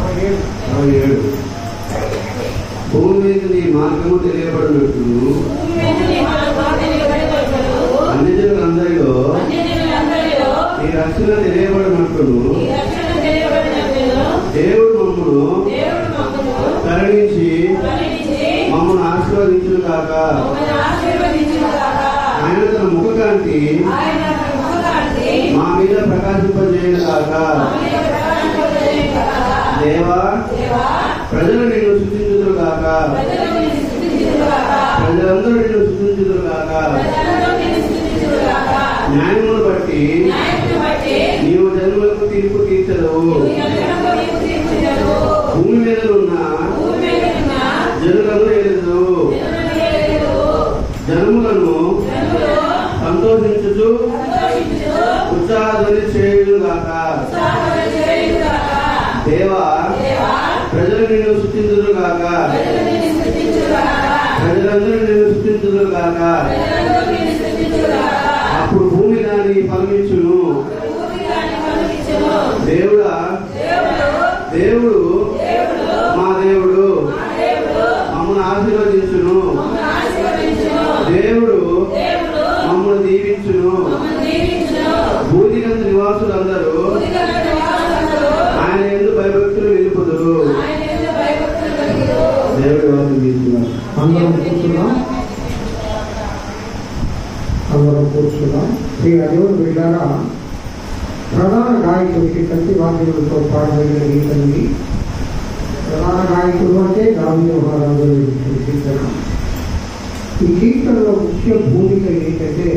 67 భూమి మీద నీ మార్గము తెలియబడినట్టు అన్ని జనులందరిలో నీ రక్షణ తెలియబడినట్టును దేవుడు మమ్మను కరుణించి మమ్మల్ని ఆశీర్వదించును కాక. ఆయన తన ముఖకాంతి మా మీద ప్రకాశింపజేయను కాక. దేవా ప్రజలు నిన్ను స్తుతించుదురు కాక. ప్రజలందరూ నిన్ను స్తుతించుదురు కాక. న్యాయమును బట్టి నీవు జనులకు తీర్పు తీర్చదవు. భూమి మీద ఉన్న జనులను ఎదురు జనములను సంతోషించుచు ఉత్సాహధ్వని చేయుగాక. దేవా ప్రజలు నిన్ను స్తుతించుదురు గాక. ప్రజలందరూ నిన్ను స్తుతించుదురు గాక. అప్పుడు భూమి దాన్ని ఫలమిచ్చును. దేవుడా దేవుడు మా దేవుడు మమ్మల్ని ఆశీర్వదించును. దేవుడు మమ్మల్ని దీవించును. భూదిగంత నివాసులందరూ ఆయన యందు భయభక్తులు నిలుపుదురు. దేవుడు అందరం కూర్చున్నాం. దేవుడు బిడ్డారా, ప్రధాన గాయకుడికి ప్రతి వాద్యములతో పాడబడిన గీతని. ప్రధాన గాయకుడు అంటే దావీదు మహారాజు కీర్తన. ఈ కీర్తనలో ముఖ్య భూమిక ఏంటంటే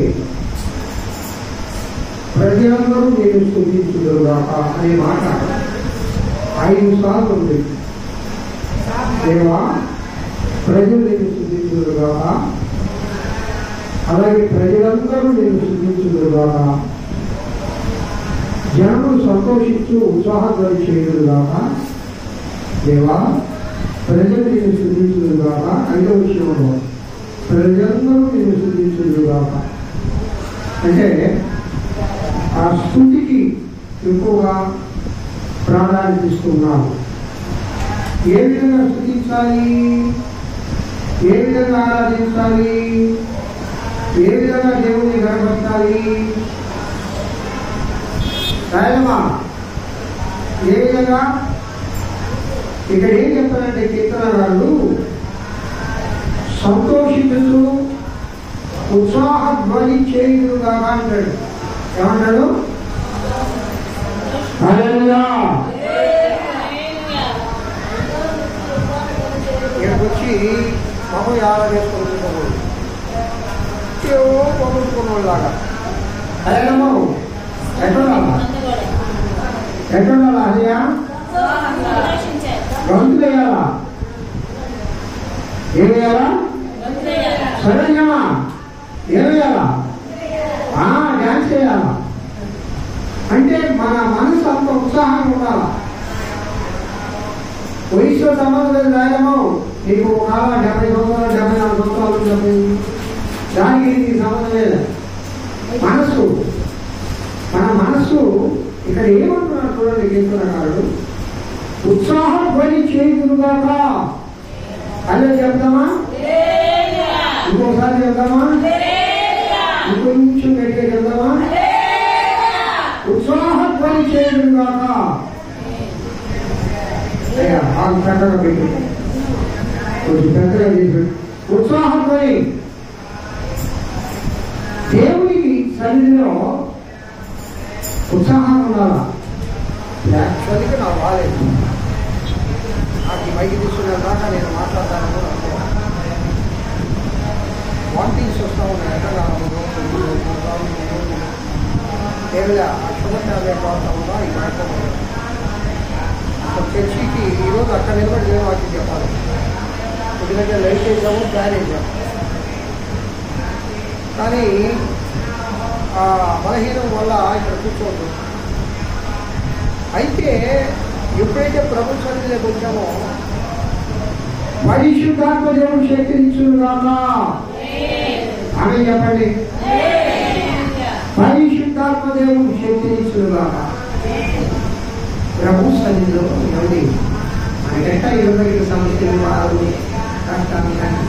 ప్రజలందరూ నేను స్తుతించుదురుగాక అనే మాట 5 సార్లు ఉంది. దేవా ప్రజలు నేను స్తుతించుదురుగాక, అలాగే ప్రజలందరూ నేను స్తుతించుదురుగాక, జనులు సంతోషించు ఉత్సాహధ్వని చేయుదురుగాక. దేవా ప్రజలు నేను స్తుతించుదురుగాక. 5వ విషయంలో ప్రజలందరూ నేను స్తుతించుదురుగాక అంటే ఆ స్తుతికి ఎక్కువగా ప్రాధాన్యత ఇస్తున్నాను. ఏ విధంగా స్తుతించాలి, ఏ విధంగా ఆరాధించాలి, ఏ విధంగా దేవుణ్ణి గణపరచాలి, రాయమా ఏ విధంగా? ఇక్కడ ఏం చెప్తారంటే కీర్తనకారుడు సంతోషించు ఉత్సాహధ్వని చేయుదురుగా అంటాడు. ఏమన్నాడు? ఇక్కడికి వచ్చి మొహం యాభై వేసుకుంటున్నాడు, ఏవో పొగుడుకున్నలాగా. అదేనమ్మా ఎట్లుండాలా అదయా గొంతు వేయాలా? ఏమేయాలా? సరేనా ఏమేయాలా? డ్యాన్స్ చేయాలా? అంటే మన మనసు అంత ఉత్సాహంగా ఉండాలా. వయసులో సంబంధం లేదు. రాయమో నీకు కాల 70 సంవత్సరాలు 74 సంవత్సరాలు చెప్పింది, దానికి నీకు సంబంధం లేదు. మనసు మన మనస్సు ఇక్కడ ఏమంటున్నాడు చూడండి కీర్తనకారుడు, ఉత్సాహధ్వని చేయుదురుగాక. అదే చెప్తామా? ఇంకోసారి చెప్తామా? ఇంకొంచెం గట్టిగా చెప్తామా? ఉత్సాహధ్వని చేయుదురుగాక. చక్కగా పెట్టు, కొంచెం పెద్దగా చేసి ఉత్సాహధ్వని. దేవునికి సన్నిధిలో ఉత్సాహం ఉండాలా. యాక్చువల్గా నాకు బాగాలేదు, నాకు ఈ మైకి తీసుకునే దాకా నేను మాట్లాడతాను. వాంటింగ్స్ వస్తూ ఉన్నాయి. ఏమైనా షుగర్ టాబ్లెట్ వాడుతూ ఉందా ఈ మాట్లాడతాను. చర్చికి ఈరోజు అక్కడ నిలబడి నేను వాటికి చెప్పాలి. ఎందుకంటే లైట్ వేసాము, ప్లాన్ వేసాము. కానీ బలహీనం వల్ల ఇక్కడ కూర్చోవద్దు. అయితే ఎప్పుడైతే ప్రభు సన్నిధిలోకి వచ్చామో పరిశుద్ధాత్మ దేవుడు శక్తినిచ్చుగాక. ఆమె చెప్పండి. పరిశుద్ధాత్మ దేవుడు శక్తినిచ్చుగాక. ప్రభు సన్నిధిలో ఏమండి ఎట్లా 25 సమస్యలు వారు కష్టాలు కానీ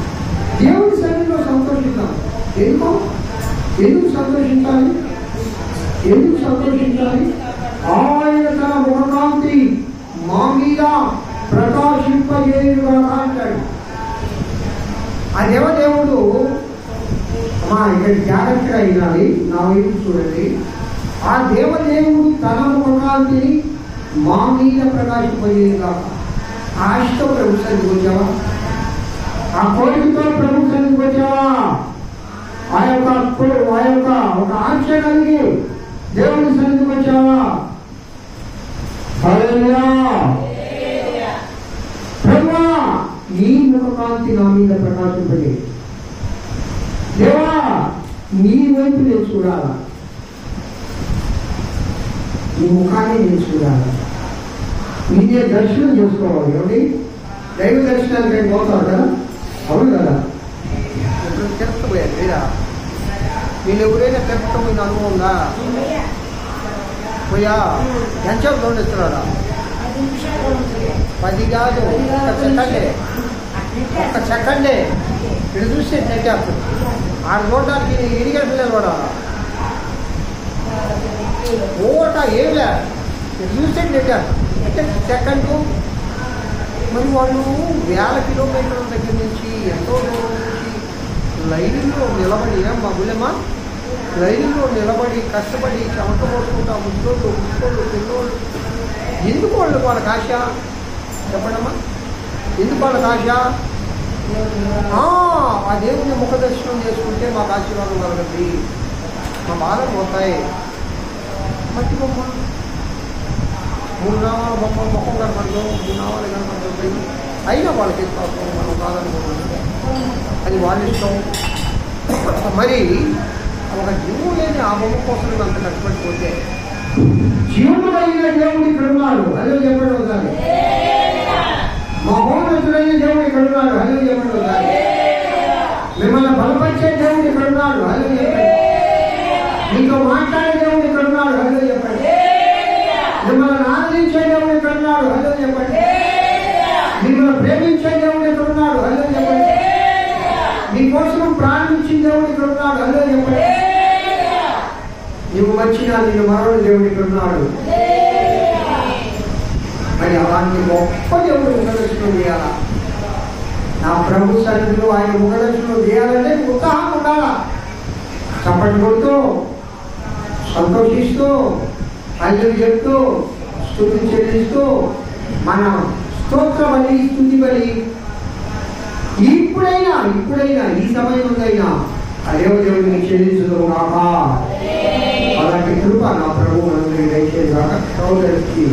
దేవుడి సన్నిధిలో సంతోషిద్దాం. ఎందుకు సంతోషించాలి? ఆయన తన ముఖకాంతి మా మీద ప్రకాశింపజేయుగా అంటాడు. ఆ దేవదేవుడు ఇక్కడ జాగ్రత్తగా అయినాలి, నా వైపు చూడండి. ఆ దేవదేవుడు తన ముఖకాంతిని మా మీద ప్రకాశింపజేయుగా. ఆశతో ప్రభు సన్నిధికి వచ్చావా? ఆ కోరికతో ప్రభు సన్నిధికి వచ్చావా? ఆ యొక్క ఒక ఆశ కలిగి దేవుని సన్నిధికి వచ్చావా? ప్రభువా నీ ముఖకాంతి నా మీద ప్రకాశింపజే. దేవా నీ వైపు నేను చూడాలా, నీ ముఖాన్ని నేను చూడాలా, నీదే దర్శనం చేసుకోవాలి. ఏమిటి దైవ దర్శనానికి ఆయన పోతారు కదా, అవును కదా. తిరగపోయారు లేదా? వీళ్ళు ఎవరైనా తిరగకపోయిన అనుభవం ఉందా? పోయా ఎంతసేపు దొండిస్తున్నాడా? 10 కాదు, ఒక్క సెకండే ఇది చూస్తే నెట్టేస్తుంది. ఆడ చూడడానికి ఇరిగేషన్ లేదు కూడా ఓట ఏమిలే, ఇది చూస్తే నెట్టేస్తుంది సెకండ్కు. మరి వాళ్ళు 1000 కిలోమీటర్ల దగ్గర నుంచి ఎంతో దూరం నుంచి లైన్లో నిలబడి మా గుళ్ళమ్మా లైన్లో నిలబడి కష్టపడి చెమట పోసుకుంటా ముసలోళ్ళు పిల్లోళ్ళు ఎందుకు వాళ్ళకి ఆశ చెప్పడమ్మా? ఎందుకు వాళ్ళకి ఆశ? ఆ దేవుని ముఖ దర్శనం చేసుకుంటే మాకు ఆశీర్వాదం కలగద్ది, మా బాధలు పోతాయి. మట్టి బొమ్మ 3 నామాల బొమ్మ ముఖం కనపడదు, 3 నామాలు కనపడుతుంది. అయినా వాళ్ళకి ఇస్తాం మనం కాదనుకున్నాం, అది వాళ్ళ ఇష్టం. మరి ఒక జీవం లేని ఆ బొమ్మ కోసం అంత కష్టపడిపోతే జీవుడైన దేవుడు ఇక్కడ ఉన్నాడు. అదే చెప్పండి ఒకసారి. మహోన్నతుడైన దేవుడు ఇక్కడ ఉన్నాడు. అదే చెప్పండి ఒకసారి. మిమ్మల్ని బలపరిచే దేవుడు ఇక్కడ ఉన్నాడు. అదే చెప్పండి. మీతో మాట్లాడే దేవుడు ఇక్కడ ఉన్నాడు. అదే చెప్పండి. మిమ్మల్ని ఆదరించే దేవుడు ఇక్కడ ఉన్నాడు. అదే చెప్పండి. మిమ్మల్ని ప్రేమించే దేవుడు ఇక్కడ ఉన్నాడు. అదే చెప్పండి. మీకోసం ప్రార్థించిన దేవుడు ఇక్కడ ఉన్నాడు. అదే చెప్పండి. నువ్వు వచ్చినా నిన్ను మరో దేవుడు ఇక్కడ ఉన్నాడు. మరి అలాంటి గొప్ప దేవుడు ముఖదర్శనం చేయాలా? నా ప్రభు సన్నిధిలో ఆయన ముఖదర్శనం చేయాలంటే ఉత్సాహం ఉండాలా. చప్పటి కొడుతూ సంతోషిస్తూ అల్లరి చెప్తూ స్తుతి చెల్లిస్తూ మన స్తోత్ర బలి స్తుతి బలి ఇప్పుడైనా ఈ సమయంలోనైనా అదే దేవుడిని చెల్లించదు కాక. అలాంటి కృప నా ప్రభు అందరికీ దయచేయగా. సోదరికి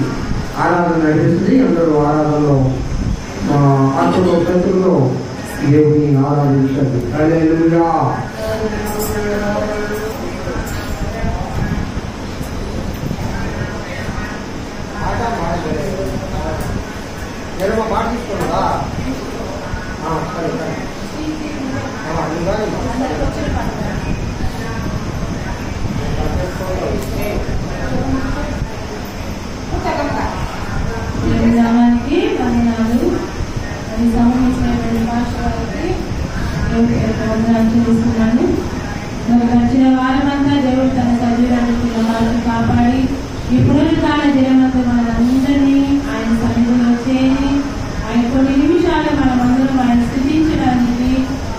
ఆరాధన నడిపిస్తుంది. అందరూ ఆరాధనలో ఆత్మలో శత్రులో దేవుని ఆరాధించండి. హల్లెలూయా. మాట తీసుకున్నారా? సరే సరే. నామానికి వందనాలు. అది సంబంధించినటువంటి భాష వారికి వందనాలు చెల్లిస్తున్నాను. మరి గడిచిన వారమంతా దేవుడు తన సజీవాన్ని కాపాడి ఈ పునరుత్థాన దినమంతా మనందరినీ ఆయన సన్నిధిలో చేరి ఆయన కొన్ని నిమిషాలు మనమందరం ఆయన స్థుతించడానికి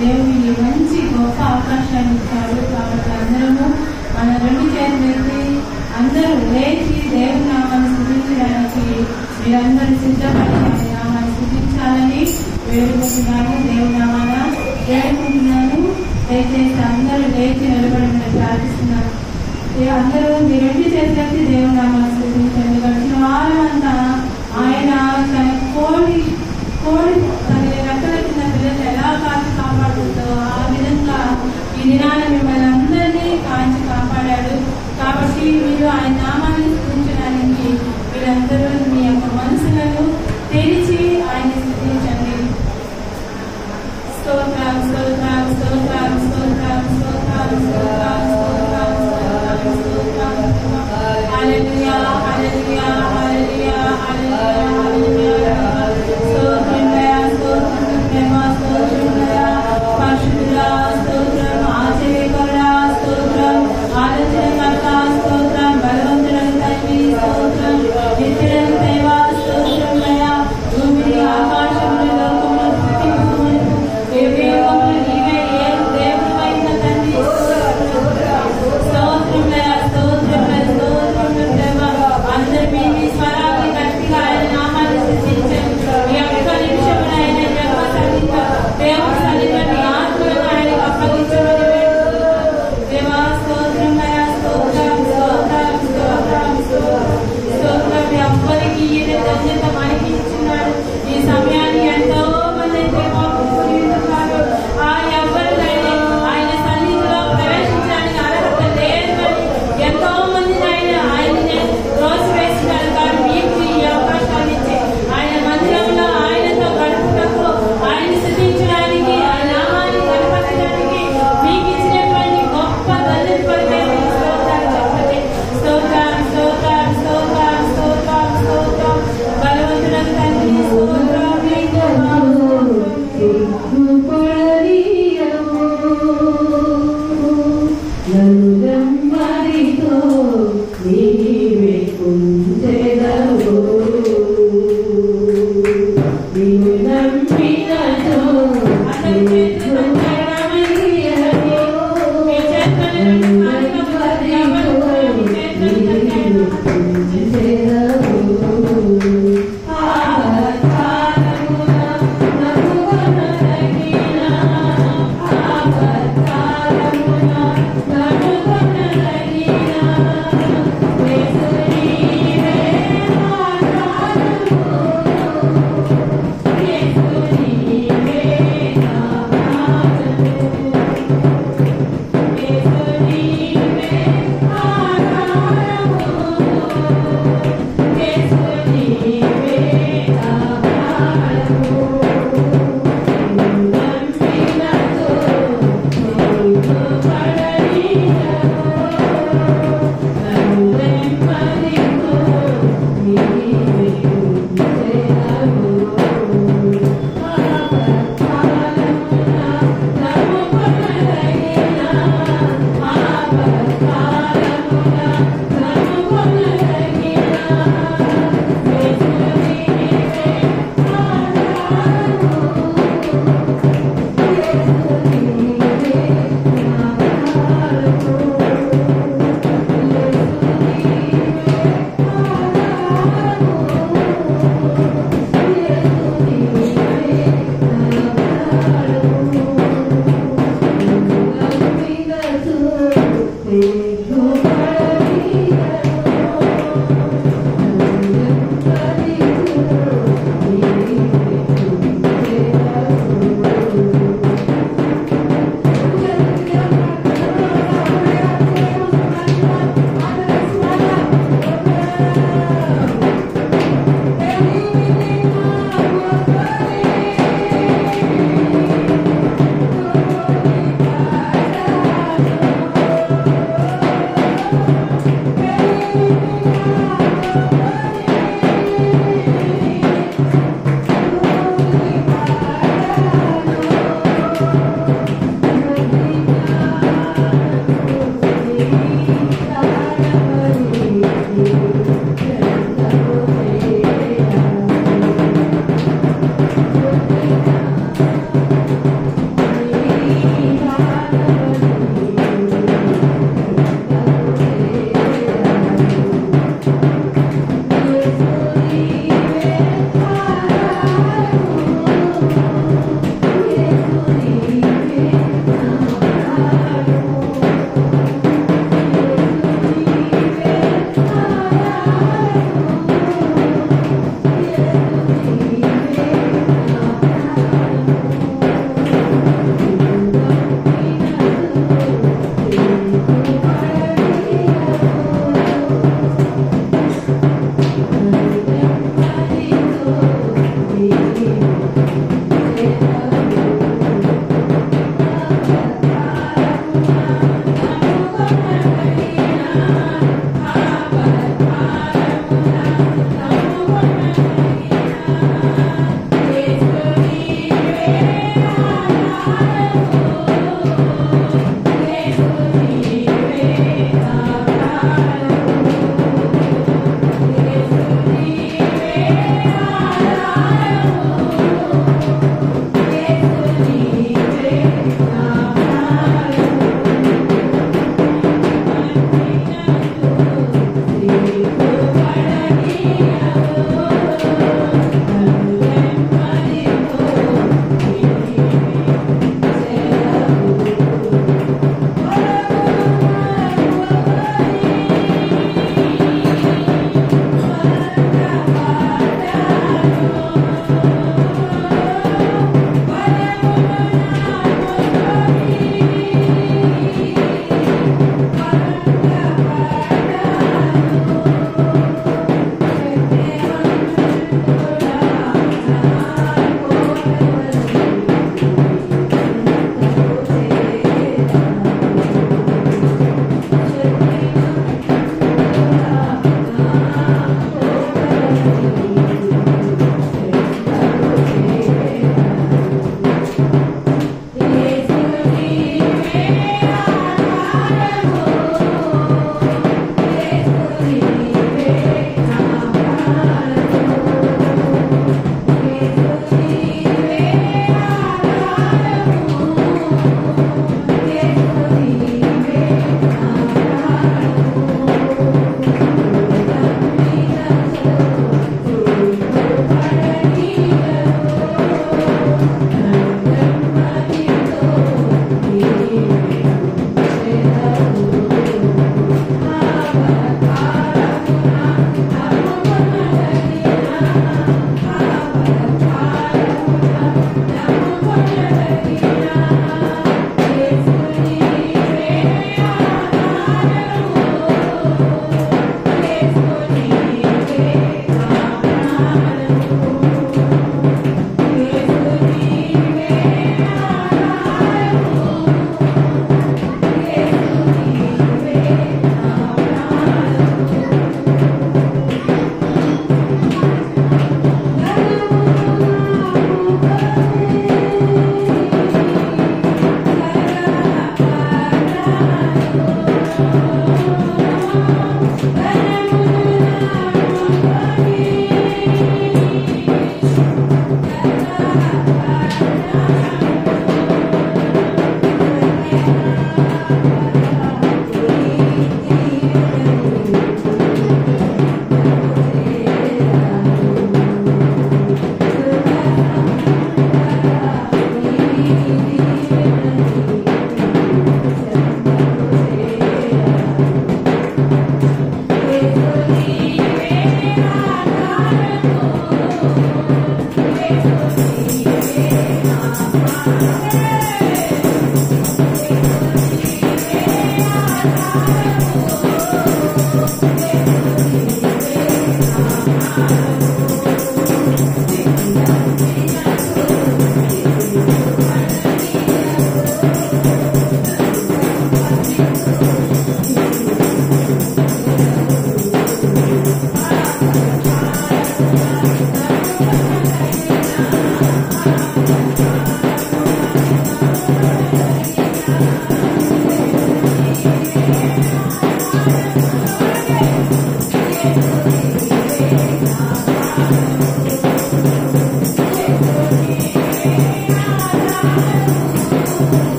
దేవుడికి మంచి గొప్ప అవకాశాన్ని ఇచ్చాడు. కాబట్టి అందరము మన 2 చేతులెత్తి అందరూ లేచి దేవుని నామాన్ని స్థుతించడానికి మీరందరూ సిద్ధపడి ఆయన నామాన్ని స్థుతించాలని వేడుకుంటున్నాను. దేవుని నామాన వేడుకుంటున్నాను. దయచేసి అందరూ లేచి నిలబడి ప్రార్థిస్తున్నాను. అందరూ మీ 2 చేతులెత్తి దేవుని నామాన్ని స్థుతించండి. గడిచిన వారం అంతా ఆయన తన కోడి తన రెక్కల కింద పిల్లలు ఎలా కాపాడుతుందో ఆ విధంగా ఈ దినాన మిమ్మల్ని అందరినీ కాంచి కాపాడాడు. కాబట్టి మీరు ఆయన నామాన్ని స్థుతించడానికి మీరందరూ మీ యొక్క మనసులను తెరిచి ఆయన స్థుతించండి. స్తోత్రం స్తోత్రం స్తోత్రం స్తోత్రం స్తోత్రం స్తోత్రం స్తోత్రం స్తోత్రం స్తోత్రం. హల్లెలూయా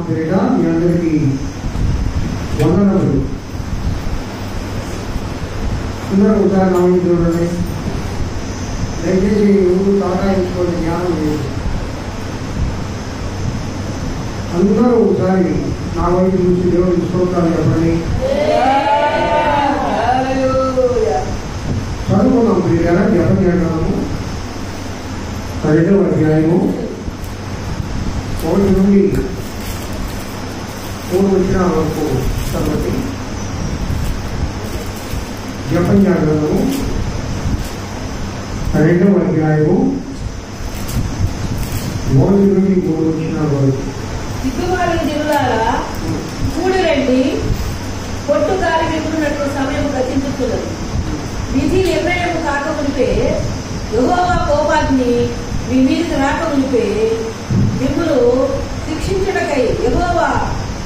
పేరిట మీ అందరికీ వందనములు. అందరూ ఒకసారి నా వైపు చూడండి. దయచేసి ఎవరు తాటాయించుకోండి, జ్ఞానం లేదు. అందరూ ఒకసారి నా వైపు చూసి దేవుడికి స్తోత్రాలు చెప్పండి. చదువుకున్నాం ప్రియులారా, జపం చేయగలము 12వ అధ్యాయము 1 నుండి 3 వచనాల వరకు కాబట్టి జపం చేయగలము 12వ అధ్యాయము 1 నుండి 3 వచనాల వరకు. సిగ్గుమాలిన జనులారా కూడి రండి, పొట్టు గాలి విప్పునట్టు సమయం గతించుతున్నది. విధి నిర్ణయం కాకమునిపే యెహోవా కోపాగ్ని మీ మీదకి రాకమునిపే మిమ్మును శిక్షించుటకై యెహోవా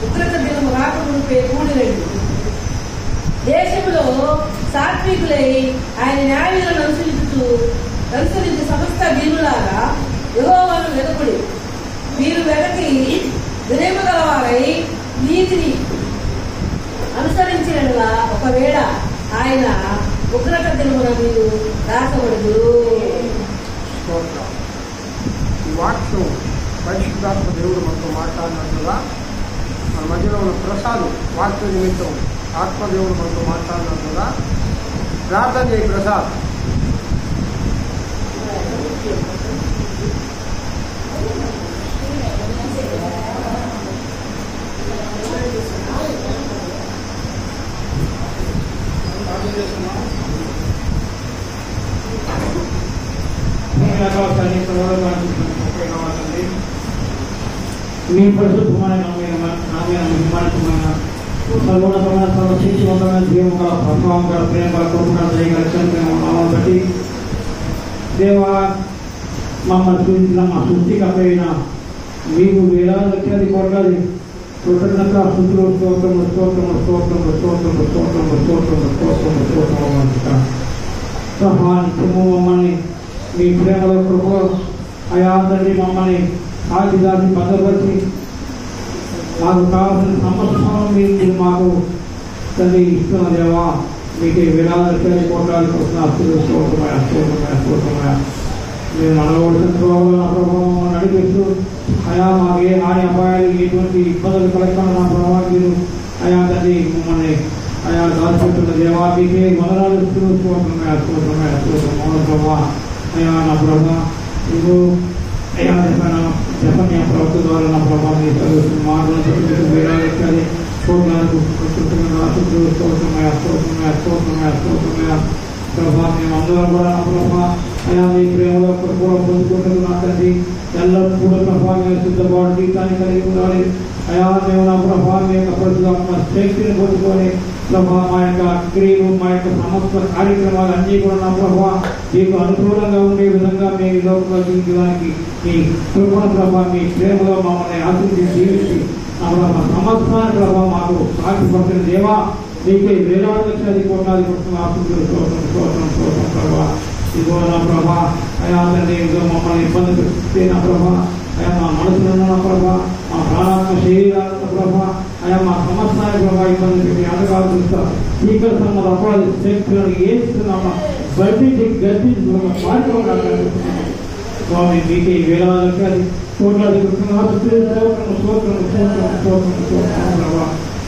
ఉగ్రత దినము రాకమునిపే కూడి రండి. దేశంలో సాత్వికులై ఆయన న్యాయాలను అనుసరించు సమస్త దీనులారా యెహోవాను వెదకుడి. మీరు వెదకి వినయము గలవారై నీతిని అనుసరించినలా ఒకవేళ ఆయన ఉగ్రత దినమున మీరు దాచబడదు. ఈ వాక్యం పరిశుద్ధాత్మ దేవుడు మనతో మాట్లాడినట్లుగా మన మధ్యలో ఉన్న ప్రసాద్ వాక్య నిమిత్తం ఆత్మదేవుడు మనతో మాట్లాడినట్లుగా ప్రార్థన చేయి ప్రసాద్. మీ పరిశుద్ధమైన మహిమానికమైన సర్వోన్నతమైన సర్వశిక్షవంతమైన జీవము గల ప్రభావం గల ప్రేమ గల కృపణ దయగలిగిన బట్టి దేవా మమ్మల్ని సూచించిన మా సృష్టికమైన మీకు వేలాది లక్షది కోట్లాది కృతజ్ఞత స్తుతులు స్తోత్రము స్తోత్రము స్తోత్రము స్తోత్రము స్తోత్రము స్తోత్రము స్తోత్రము స్తోత్రము సహా నిత్యము మమ్మల్ని మీ ప్రేమలో కృపలో అయా తండ్రి మమ్మల్ని ఆది దాన్ని భద్రపరిచి మాకు కావాల్సిన సమస్యలను మీరు మాకు తండ్రి ఇస్తున్న దేవా మీకు వేలాది కోట్లాది అస్తులు స్తోత్రమయ స్తోత్రమయ స్తోత్రమయ మీరు నడవలసిన ప్రభావం ప్రభావం నడిపిస్తూ అయా మాకు ఏ హాని అపాయాలు ఎటువంటి ఇబ్బందులు కలగకుండా నా ప్రభావం మీరు అయా తండ్రి మమ్మల్ని అయా దాచిపెట్టిన దేవా మీకే వందనాలు స్తోత్రమయ స్తోత్రమయ స్తోత్రం మౌన ప్రభా అయా నా ప్రభా మీకు అయా చెప్పని ప్రభుత్వ ద్వారా నా ప్రభావాన్ని చదువుతున్న మార్గం వేలాది కోట్లాలకు స్తోత్రమయ స్తోత్రమయ స్తోత్రమయ స్తోత్రమయ ప్రభా మేమందరం కూడా నా ప్రభా అయా మీ ప్రేమలో కూడా పొందుకుంటున్నాం నా తండ్రి ఎల్లప్పుడూ ప్రభా మేము సిద్ధపాటు జీవితాన్ని కలిగి ఉండాలి. అయా మేము నా ప్రభా మీ యొక్క పరిశుభ్ర శక్తిని పొందుకొని ప్రభా మా యొక్క క్రియలు మా యొక్క సమస్త కార్యక్రమాలు అన్నీ కూడా నా ప్రభా మీకు అనుకూలంగా ఉండే విధంగా మేము లోపల జీవించడానికి మీ కృపణ ప్రభా మీ ప్రేమలో మమ్మల్ని ఆశించి జీవించి నా ప్రభా సమస్తాన్ని ప్రభా మాకు సాక్షిపరిచిన దేవా మీకే వేలాది లక్షది కోట్లాది కోసం ఆశించిన ప్రభా ఇదిగో నా ప్రభా అయా తండ్రి ఇదిగో మమ్మల్ని ఇబ్బంది పెడితే నా ప్రభా అయా మా మనసులో నా ప్రభా మా ప్రాణాత్మ శరీరాల ప్రభా అయా మా సమస్తాన్ని ప్రభా ఇబ్బంది పెట్టి అంధకాలు చూస్తా చీకటి సంబంధ అపరాధి శక్తులను ఏస్తున్నామా గర్భించి మార్చుకోవడానికి స్వామి మీకే వేలాది లక్షది కోట్లాది ప్రభా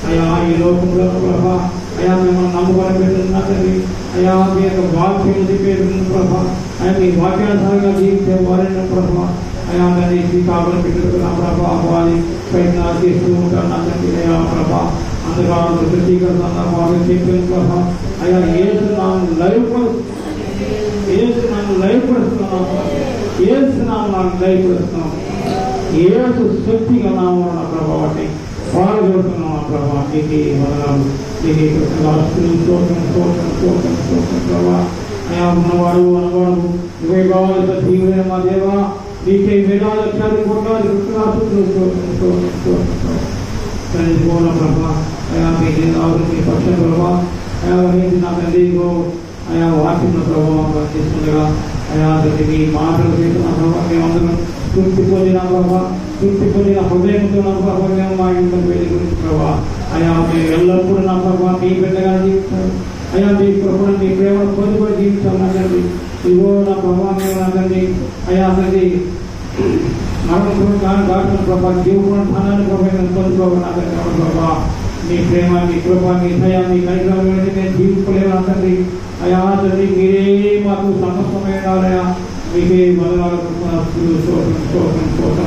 అయా ఈ లోకంలో ప్రభా అయా మిమ్మల్ని నమ్ముకొని పెట్టున్నా తండ్రి అయా మీ యొక్క వాక్యం చెప్పేది ప్రభా అయా మీ వాక్యానుసారంగా జీవించే వారిని ప్రభా అయా దాన్ని శ్రీకాకుళం పెట్టుకున్న ప్రభా వారి ప్రయత్నాలు చేస్తూ ఉంటాను నా తండ్రి అయా ప్రభా అందులో శుద్ధీకరణ వారు చెప్పిన ప్రభా అయా ఏసు నన్ను లైవ్పరుస్తున్నాను ఏసు నాకు లైవ్పరుస్తున్నాం ఏసు శక్తిగా నామో నా ప్రభావాన్ని పాలు చూస్తున్నాం నా ప్రభావ నీకు వదనాలు నీకు ప్రభా అయా ఉన్నవాడు అనవాడు ఇవే కావాల్సిన తీవ్రమైన మా దేవా నీకే వేలాది లక్షాది కోట్లాది పోన ప్రభా అయా మీ పక్ష ప్రభా అయా నా తండ్రిలో అయా వాక్యం ప్రభావం చేస్తుండగా అయా మీ మాటలు చేస్తున్న ప్రభావ మేమందరం తృప్తి పొందిన ప్రభావ, తృప్తి పొందిన హృదయంతో నా ప్రభావ మేము మా ఇంట్లో వెళ్ళి గురించి ప్రభావ అయ్యా మేము ఎల్లప్పుడూ నా ప్రభావ మీ బిడ్డగా జీవిస్తాం అయ్యా మీ ప్రభావం మీ ప్రేమను పొందుకొని జీవిస్తాం అన్నది ఇవో నా ప్రభావం మేము అన్నది అయ్యా అన్నది మరణం దాటిన ప్రభావ జీవన ధనాన్ని ప్రభావం పొందుకోవాలి ప్రభావ మీ ప్రేమ మీ కృప మీ దయ మీ కనికరం నేను జీవించలేము అన్నది అయ్యా తండ్రి మీరే మాకు సమస్తమైన మీకే మొదలు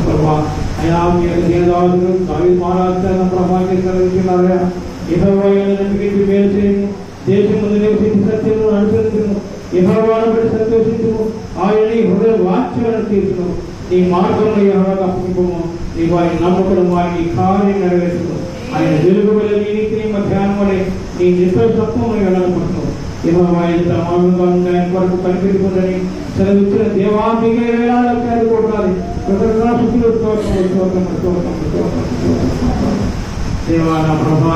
ప్రభావ అయ్యా మీరు దేవదాసులు దావి మహారాజు ప్రభావాన్ని సెలవిస్తున్నారయ్యా 20 ఏళ్ళ నమ్మికి మేలు చేయము దేశం ముందు నివసించి సత్యము అనుసరించము యెహోవాను బట్టి సంతోషించము ఆయన నీ హృదయ వాంఛలను తీర్చును నీ మార్గంలో యెహోవాకు అప్పగింపుము నీ వారి నమ్మకం వారి కార్యం నెరవేర్చును ఆయన వెలుగు వల్ల నీ నీతిని మధ్యాహ్నం వలె నీ నిత్యసత్వము వెళ్ళనుకుంటున్నావు యెహోవా ఇంత మామూలుగా ఆయన కొరకు కనిపెట్టుకుందని సెలవిచ్చిన దేవా మీకే వేలాలు కొట్టాలి దేవా నా ప్రభా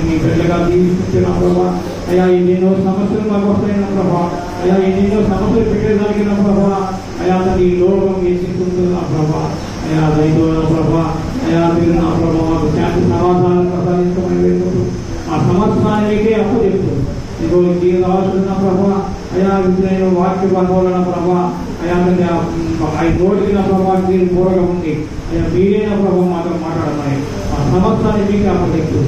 నీ బిడ్డగా జీవిస్తున్న ప్రభా అయ్యా ఎన్నెన్నో సమస్యలు మాకు వస్తాయిన ప్రభా అయ్యా ఎన్నెన్నో సమస్యలు పెట్టేదానికి నా ప్రభా అయ్యా ఈ లోకం ఎత్తుకుంటుంది నా ప్రభా అయ్యా రైతు ప్రభా అయ్యా మీరు నా ప్రభా మాకు శాంతి సమాధానం ప్రసాదించమని వేడుకుంటూ ఆ సమస్యాన్ని మీకే అప్పు చెప్తూ ఇదిగో నీకు కావాల్సిన ప్రభా అయ్యా నేను వాక్య బంధువుల ప్రభా అయ్యా నోటికి నా ప్రభా మీరు పూరగా ఉంది అయ్యా మీరే నా ప్రభావ మాతో మాట్లాడమని ఆ సమస్యాన్ని మీకు అప్పచెప్తూ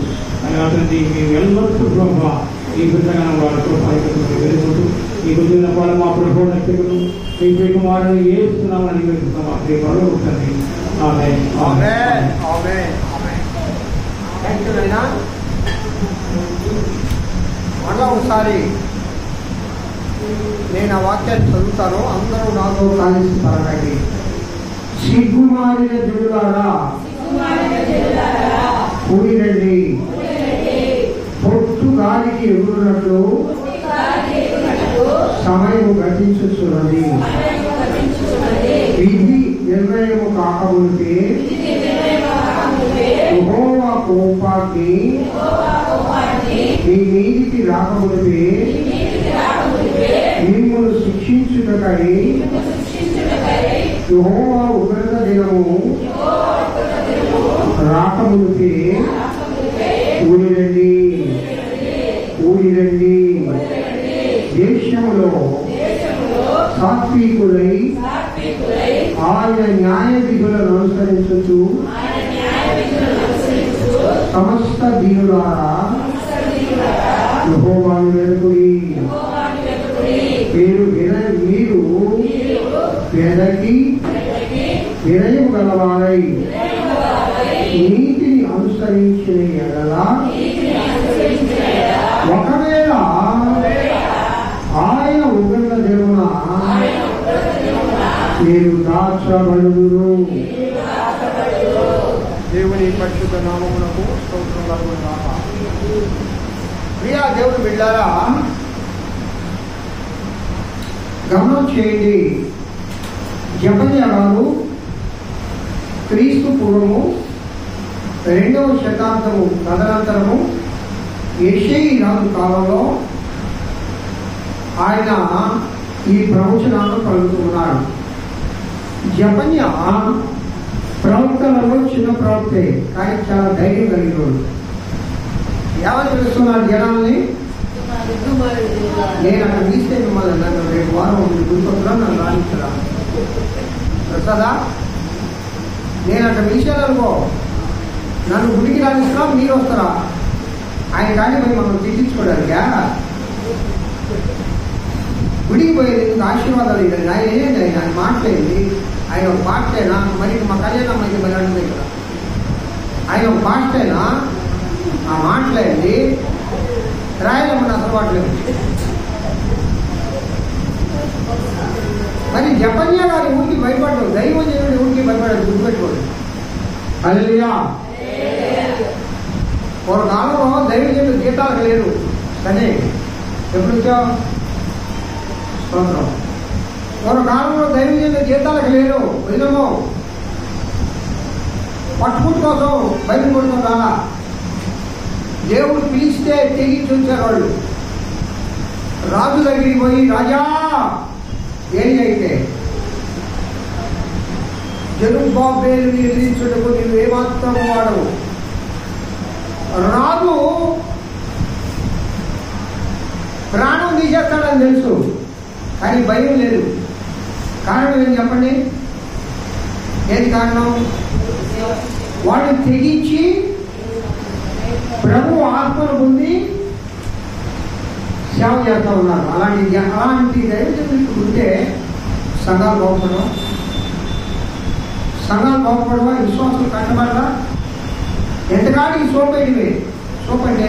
అయ్యా తండ్రి మేము ఎల్లప్పుడూ ప్రభావ ఈ బిడ్డగా వాళ్ళ కృపాయికను వెలుగుతూ ఈ గుర్తున్న వాళ్ళు మా ప్రభు నక్షకులు మీ పేరు మారని ఏస్తున్నామని వెళ్తున్నాం ఆ ప్రేమలో ఉంటుంది మళ్ళా ఒకసారి నేను ఆ వాక్యాన్ని చదువుతాను అందరూ నాతో కలిసి పలకండి సిగ్గుమారిన జనులారా కూడిరండి పొట్టు గాలికి ఎగురునట్లు సమయం గతించుతున్నది విధి నిర్ణయము కాకముందే యెహోవా కోపాగ్ని మీ మీదికి రాకముందే మిమ్మల్ని శిక్షించుటకై యెహోవా ఉగ్రత దినము రాకముందే ఊడిరండి ఊడిరండి దేశంలో సాత్వికులై ఆయన న్యాయ విధులను అనుసరించు సమస్త దీనులారా యెహోవాను వెతుకుడి మీరు వెదకి వినయము గలవారై నీతిని అనుసరించిన ఎడల ఒకవేళ ఆయన ఉగ్రత దినమున మీరు దాచబడుదురు. దేవుని పరిశుద్ధ నామమునకు స్తోత్రం కలుగును గాక. ప్రియా దేవుని బిడ్డలారా గమనం చేయండి. జెఫన్యా గారు క్రీస్తు పూర్వము 2వ శతాబ్దము తదనంతరము యెషయి రాజు కాలంలో ఆయన ఈ ప్రవచనాలను పలుకుతున్నాడు. జెఫన్యా ప్రవక్తలలో చిన్న ప్రవక్తే, కానీ చాలా ధైర్యం కలిగినోడు. ఏమని పిలుస్తున్నాడు జనాల్ని? నేను అక్కడ తీస్తే మిమ్మల్ని నన్ను రేపు వారం గురికొస్తున్నా నన్ను రాణించరా ప్రసాదా, నేను అక్కడ పిలిచాననుకో నన్ను గుడికి రాణిస్తున్నా మీరు వస్తారా? ఆయన కానీ పోయి మనం తీర్చుకోవడానికా? గుడికి పోయేది ఆశీర్వాదాలు ఇవ్వండి. ఆయన ఏంటి ఆయన మాట్లాడింది, ఆయన ఒక పాస్టేనా? మరి మా కళ్యాణం అయితే మరి అంటుంది కదా, ఆయన ఒక పాస్టేనా? ఆ మాట్లాడింది రాయలమ్మని అసలు వాడలేదు. మరి జెఫన్యా గారి ఊరికి భయపడదు, దైవజనుడి ఊరికి భయపడదు, గుర్తుపెట్టుకోండి. హల్లెలూయా. ఒక కాలంలో దైవజనుడు జీతాలకు లేరు. సరే ఎప్పుడు వచ్చావు? స్తోత్రం. ఒక కాలంలో దైవజనుడు జీతాలకు లేరు. వదిలేమో పట్టుకుంటు కోసం బయట కొడుతుందా? దేవుడు పిలిస్తే తెగించి వచ్చారు వాళ్ళు. రాజు దగ్గరికి పోయి రాజా ఏం అయితే జెరుబ్బాబెలుని ఎదిరించుటకు నీవు ఏమాత్రం వాడవు. రాజు ప్రాణం తీసేస్తాడని తెలుసు, కానీ భయం లేదు. కారణం ఏం చెప్పండి? ఏది కారణం? వాళ్ళు తెగించి ప్రభు ఆత్మను పొంది సేవ చేస్తూ ఉన్నారు. అలాంటి దైవజనులు ఉంటే సంఘాలు బాగుపడవా? సంఘాలు బాగుపడవా? విశ్వాసం కట్టబడరా? ఎంతకాడికి సోపేటివే సోపంటే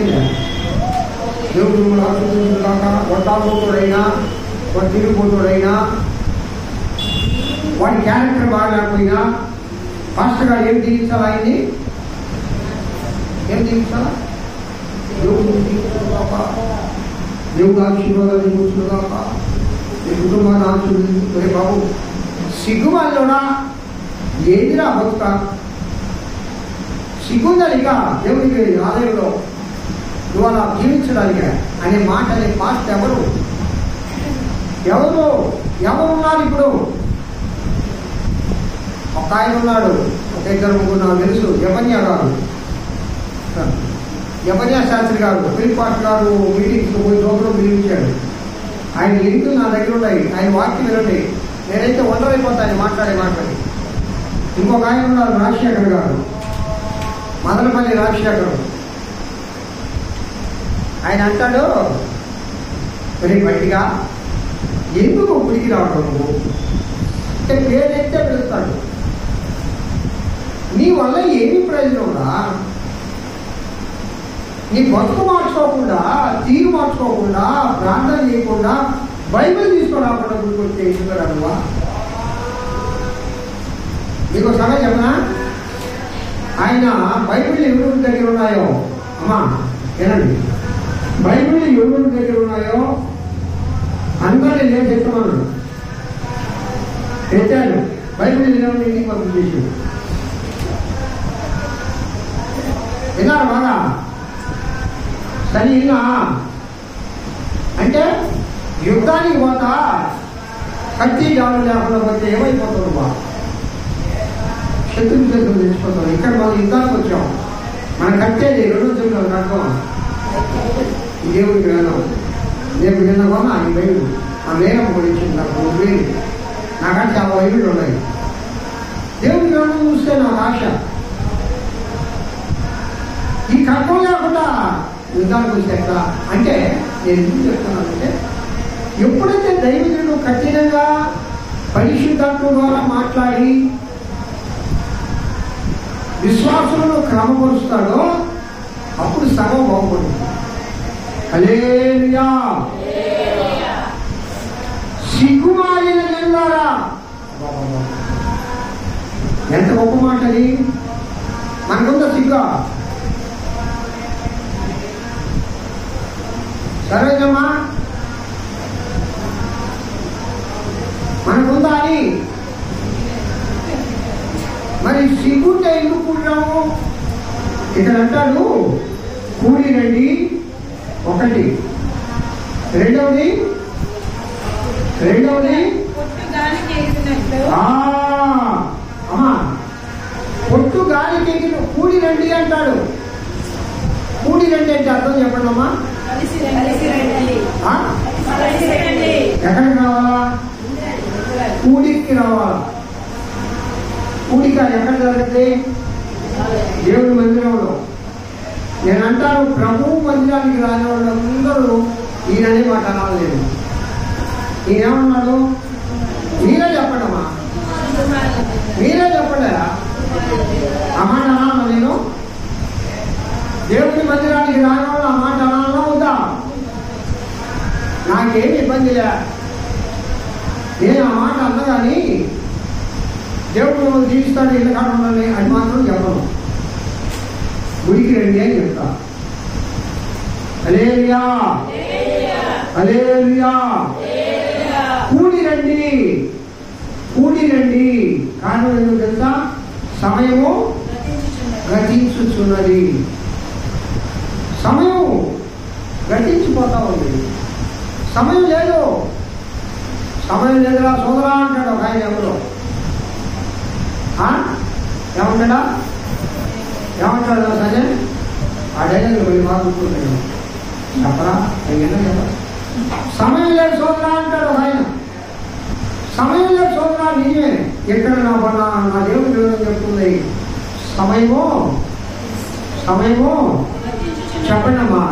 దేవుడు ఆశీర్వదించును కాక. వడ్డాపోతుడైనా వాడు తిరిగిపోతుడైనా వాడి క్యారెక్టర్ బాగాలేకపోయినా పాస్టర్ గారు ఏం తీయించాలి? ఆయన్ని ఏం తీయించాలా? దేవుడు తీయించును కాక, దేవుడు ఆశీర్వాదాలు కూర్చును కాక, నీ కుటుంబాన్ని ఆశీర్వదించుకునే బాబు. సిగ్గుమాలోనా ఏదిరా బతుక? సిగ్గుందనిక దేవుడికి ఆలయంలో నువ్వు అలా జీవించడానికి అనే మాట అనే పాస్ట్ ఎవరున్నారు ఇప్పుడు? ఒక ఆయన ఉన్నాడు, ఒక ఇద్దరు ముగ్గురు నాకు తెలుసు. యపన్యా గారు, యపన్యా శాస్త్రి గారు, ఫిలిప్ పాస్ట్ గారు మీటింగ్స్ పోయి లోపల పిలిపించాడు. ఆయన లింకులు నా దగ్గర ఉన్నాయి, ఆయన వాక్యం వినండి. నేనైతే ఒంటరైపోతాను మాట్లాడి. ఇంకొక ఆయన ఉన్నారు, రాజశేఖర్ గారు, మదనపల్లి రాజశేఖర్. ఆయన అంటాడు, మరి బయటిగా ఎందుకు గుడికి రావడం నువ్వు అంటే పేరైతే పిలుస్తాడు. నీ వల్ల ఏమి ప్రయోజనంరా? నీ బతుకు మార్చుకోకుండా, తీరు మార్చుకోకుండా, ప్రార్థన చేయకుండా, బైబిల్ తీసుకురాకుండా గుడికి వచ్చే ఎందుకు? నీకు సగం చెప్పనా? ఆయన బైబిల్ ఎవరి దగ్గర ఉన్నాయో అమ్మా వినండి, బైబిల్ ఎవరి దగ్గర ఉన్నాయో అందరినీ నేను చెప్తున్నాను. తెచ్చాను బైబిల్ ఇంటికి పంపించేసి విన్నారు బాగా సరిగా. అంటే యుద్ధానికి పోతా కత్తి జాలు లేకుండా పోతే ఏమైపోతుంది బా? శత్రువు చేతులు తెచ్చిపోతాం. ఇక్కడ మనం యుద్ధానికి వచ్చాం, మన కట్టేది 2 చెవులు కట్టుకోం. దేవుడికి వెళ్ళాం. రేపు నిన్న కొన్నా ఈ బైబిల్ ఆ వేగం గురించి నాకు వేలు నాకంటే చాలా బైబిళ్ళు ఉన్నాయి. దేవుడికి వెళ్ళడం చూస్తే నాకు ఆశ. ఈ కట్టం లేకుండా యుద్ధానికి వస్తే ఎట్లా అంటే నేను ఎందుకు చెప్తున్నానంటే, ఎప్పుడైతే దైవజనుడు కఠినంగా పరిశుద్ధాత్మ ద్వారా మాట్లాడి విశ్వాసులను క్రమపరుస్తాడో అప్పుడు సగం బాగుపడుతుంది. హల్లెలూయా. సిగ్గుమాలిన జనులారా, ఎంత గొప్ప మాట అది! మనకుందా సిగ్గా? సరేనమ్మా, మనకుందా అని? మరి సిగ్గుంటే ఎందుకు కూడినాము? ఇక్కడ అంటాడు కూడి రండి. ఒకటి. రెండవది అమ్మా పొట్టు గాలి కేకిన కూడి రండి అంటాడు. కూడి రండి అంటే అర్థం చెప్పండి అమ్మా. ఎక్కడికి రావాలా? కూడికి రావాలా. కూడిక ఎక్కడ జరుగుతుంది? దేవుడి మందిరంలో. నేను అంటాను, ప్రభు మందిరానికి రాని వాళ్ళందరూ ఈయననే మాట అనాలేదు. ఈయనేమన్నాడు? మీరే చెప్పండమ్మా, మీరే చెప్పండి. ఆ మాట అనాలా నేను? దేవుడి మందిరానికి రాని వాళ్ళు ఆ మాట అనాలా వద్దా? నాకేమి ఇబ్బంది లే, నేను ఆ మాట అన్నా. కానీ దేవుడు మిమ్మల్ని జీవిస్తాడు, ఇల్లు కాకుండా అది మాత్రం చెప్పను. గుడికి రండి అని చెప్తా. హల్లెలూయా, హల్లెలూయా. కూడి రండి, కూడి రండి. కారణం ఏమో తెలుసా? సమయము గతించుచున్నది. సమయం గతించిపోతా ఉంది. సమయం లేదు, సమయం లేదురా సోదరా అంటాడు ఒక ఆయన. ఎవరు ఏమంటాడా? ఏమంటాడు సజన్? ఆ డైలాగ్ వెళ్ళి మాట్లాడుకుంటున్నాడు. చెప్పరా? సమయం లేదు సోదరా అంటాడు ఆయన. సమయం లేదు సోదరా, నిజమే. ఎక్కడ నా దేవుడు వివరం చెప్తుంది. సమయము చెప్పండి అమ్మా,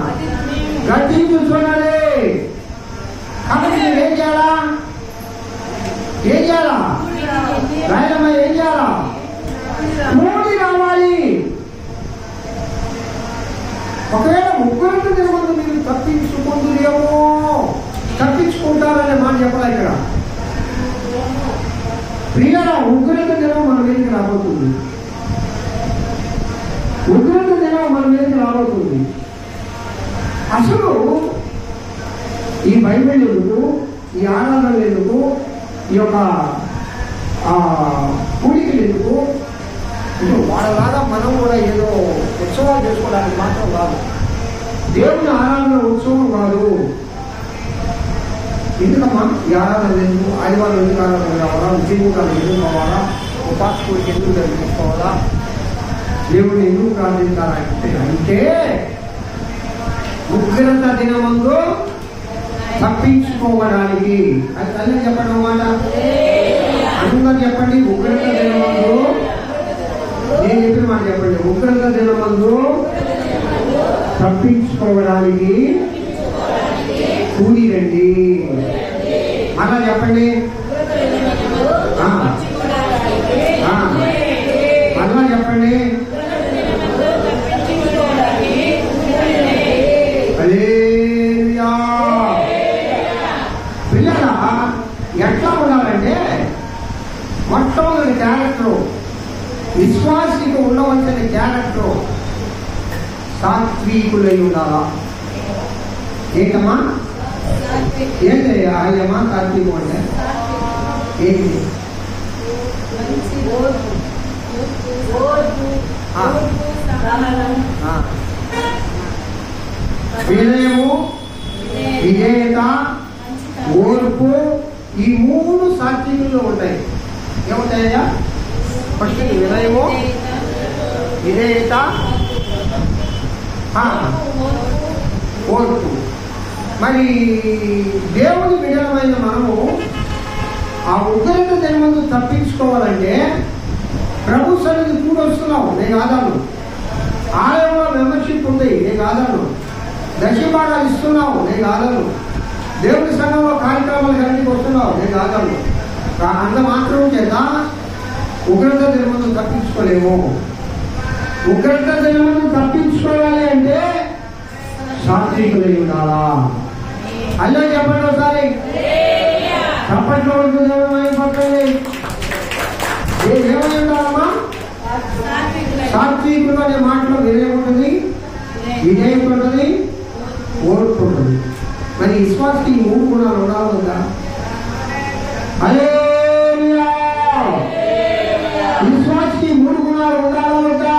గట్టించు చూడాలి. కాబట్టి మీరు ఏం చేయాలా? రాయలమ్మ ఏం చేయాలా? మూడి రావాలి. ఒకవేళ ముగ్గురికి తెలియదు మీరు తప్పించుకుంటారనే మాట చెప్పాలి ఇక్కడ. ప్రియుల ఉగ్రత దినం మన మీదకి రాబోతుంది. అసలు ఈ బైబిల్ ఎందుకు, ఈ ఆరాధనలు ఎందుకు, ఈ యొక్క కూడికలు ఎందుకు? వాళ్ళలాగా మనం కూడా ఏదో ఉత్సవాలు చేసుకోవడానికి మాత్రం కాదు. దేవుని ఆరాధన ఉత్సవం కాదు. ఎందుకమ్మా ఈ ఆరాధన ఎందుకు? ఆదివారం ఎందుకు ఆరాధన కావాలా? ఉద్యోగాలు ఎందుకు కావాలా? ఉపాస కూడికి ఎందుకు జరిపించుకోవాలా? దేవుడిని ఎందుకు ప్రార్థించాలంటే ఉగ్రత దినమందు తప్పించుకోవడానికి. అది తల్లి చెప్పండి అన్నమాట. అందరూ చెప్పండి. ఉగ్రత దినమందు, నేను చెప్పిన మాట చెప్పండి. ఉగ్రత దినమందు తప్పించుకోవడానికి కూడి రండి. అలా చెప్పండి. అలా చెప్పండి. పిల్లల ఎట్లా ఉండాలంటే మొట్టమొదటి క్యారెక్టర్, విశ్వాసికి ఉండవలసిన క్యారెక్టర్ సాత్వికులై ఉండాలా. ఏంటమ్మా? ఏంటి ఆయమ్మా సాత్వికం అంటే? ఏంటి? వినయము, విధేయత, ఓర్పు, ఈ మూడు సాత్వికుల్లో ఉంటాయి. ఏముంటాయా? ఫస్ట్ వినయము, విధేయత, ఓర్పు. మరి దేవుని బిడ్డలమైన మనము ఆ ఉగ్రత దినమందు తప్పించుకోవాలంటే ప్రభు సన్నిధి కూడా వస్తున్నావు, నేను కాదాను. ఆలయంలో మెంబర్షిప్ ఉంది, నేను కాదాను. దశభాగాలు ఇస్తున్నావు, నేను కాదాను. దేవుని సంఘంలో కార్యక్రమాలు కలిగి వస్తున్నావు, నేను కాదాను. అంత మాత్రం చేత ఉగ్రత దినమందు తప్పించుకోలేము. ఉగ్రత దినమందు తప్పించుకోవాలి అంటే సాత్వికులై ఉండాలా. అలా చెప్పండి ఒకసారి. చప్పట్లో పట్టండి. ఏమై ఉండాలమ్మా? సాత్వికులు అనే మాటలో వినయముంటుంది, విజయం ఉంటుంది, ఓర్పు ఉంటుంది. మరి విశ్వాసకి ఈ మూడు గుణాలు ఉండాలి కదా. హల్లెలూయా. విశ్వాసకి మూడు గుణాలు ఉండాలి కదా.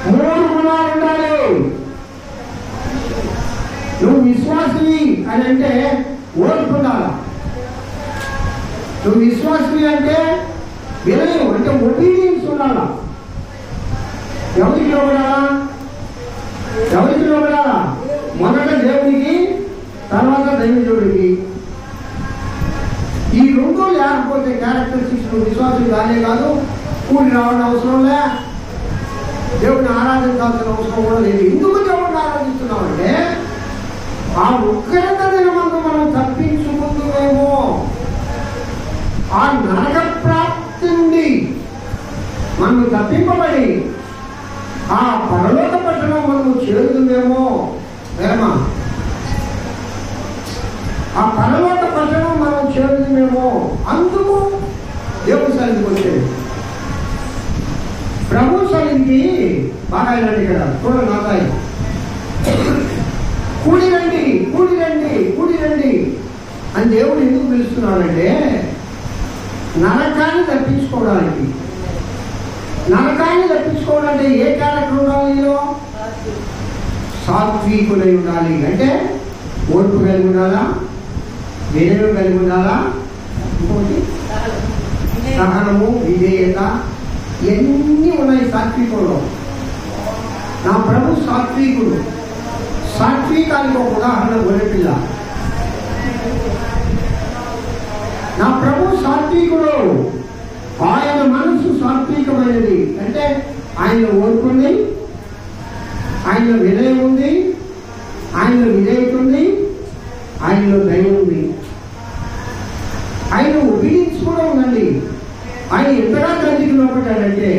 మూడు గుణాలు ఉండాలి. నువ్వు విశ్వాసివి అని అంటే ఓర్పు ఉండాలా. నువ్వు విశ్వాసివి అంటే వినయం అంటే ఒబీడియన్స్ ఉండాలా. ఎవరికి లోబడాలా? మొదట దేవుడికి, తర్వాత దైవజుడికి. ఈ రెండు లేకపోతే క్యారెక్టరిస్టిక్స్ నువ్వు విశ్వాసం కానే కాదు. కూడి రావడం అవసరం లే, దేవుడిని ఆరాధించాల్సిన అవసరం కూడా లేదు. ఎందుకు దేవుడిని ఆరాధిస్తున్నావు అంటే ఆ ఉగ్రత దినమందు మనం తప్పించుకుందుమేమో, ఆ నరక ప్రాప్తి నుండి మనం తప్పింపబడి ఆ పరలోక పట్టణం మనము చేరుతుందేమో. వేమా ఆ పరలోక పట్టణం మనం చేరుతుందేమో. అందుకు దేవుని సన్నిధికి వచ్చేది. ప్రభు సన్నిధికి బాగా వెళ్ళండి. ఇక్కడ చూడండి నాదాయి. కూడి రండి అని దేవుడు ఎందుకు పిలుస్తున్నాడంటే నరకాన్ని తప్పించుకోవడానికి. నరకాన్ని తప్పించుకోవాలంటే ఏ క్యారెక్టర్ ఉండాలి? సాత్వికులై ఉండాలి. అంటే ఓర్పు కలిగి ఉండాలా, వినయం కలిగి ఉండాలా, ఇంకోటి సహనము, విధేయత, ఎన్ని ఉన్నాయి సాత్వికంలో. నా ప్రభు సాత్వికుడు. సాత్వికానికి ఒక ఉదాహరణ గొర్రెపిల్ల. నా ప్రభు సాత్వికుడు. ఆయన మనసు సాత్వికమైనది. అంటే ఆయన ఓర్పుంది, ఆయనలో వినయం ఉంది, ఆయనలో విధేయత ఉంది, ఆయనలో దయ ఉంది, ఆయన ఒబీడియన్స్ కూడా ఉందండి. ఆయన ఎంతగా తండ్రికి లోపడ్డాడంటే,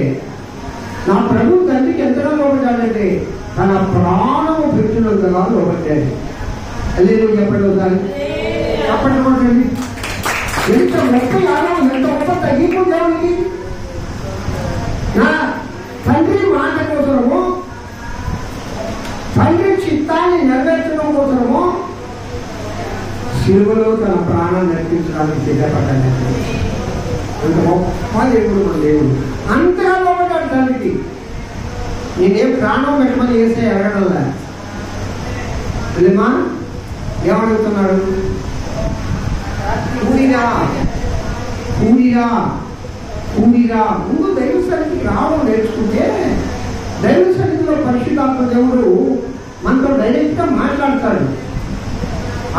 నా ప్రభు తండ్రికి ఎంతగా లోపడ్డాడంటే తన ప్రాణము పెట్టినంతగా లోపడ్డాడు. లేదు చెప్పండి ఒకసారి చెప్పండి. ఎంత గొప్ప యాదం, ఎంత గొప్ప తగ్గింపు దేవునికి. నా తండ్రి మాట కోసము, తండ్రి చిత్తాన్ని నెరవేర్చడం కోసము శిలువలో తన ప్రాణాన్ని నడిపించడానికి సిద్ధపడ్డాడు. అంత గొప్ప దేవుడు మన దేవుడు. అంతగా లోపడ్డాడు తండ్రికి. నేనేం ప్రాణం పెట్టమని వేసే అడగడంలా. తెలియమా ఏమడుగుతున్నాడు? కూడిరా కూడిరా కూడిరా. ముందు దైవ సన్నిధికి రావడం నేర్చుకుంటే దైవ సన్నిధిలో పరిశుద్ధాత్మ దేవుడు మనతో డైరెక్ట్ గా మాట్లాడతాడు.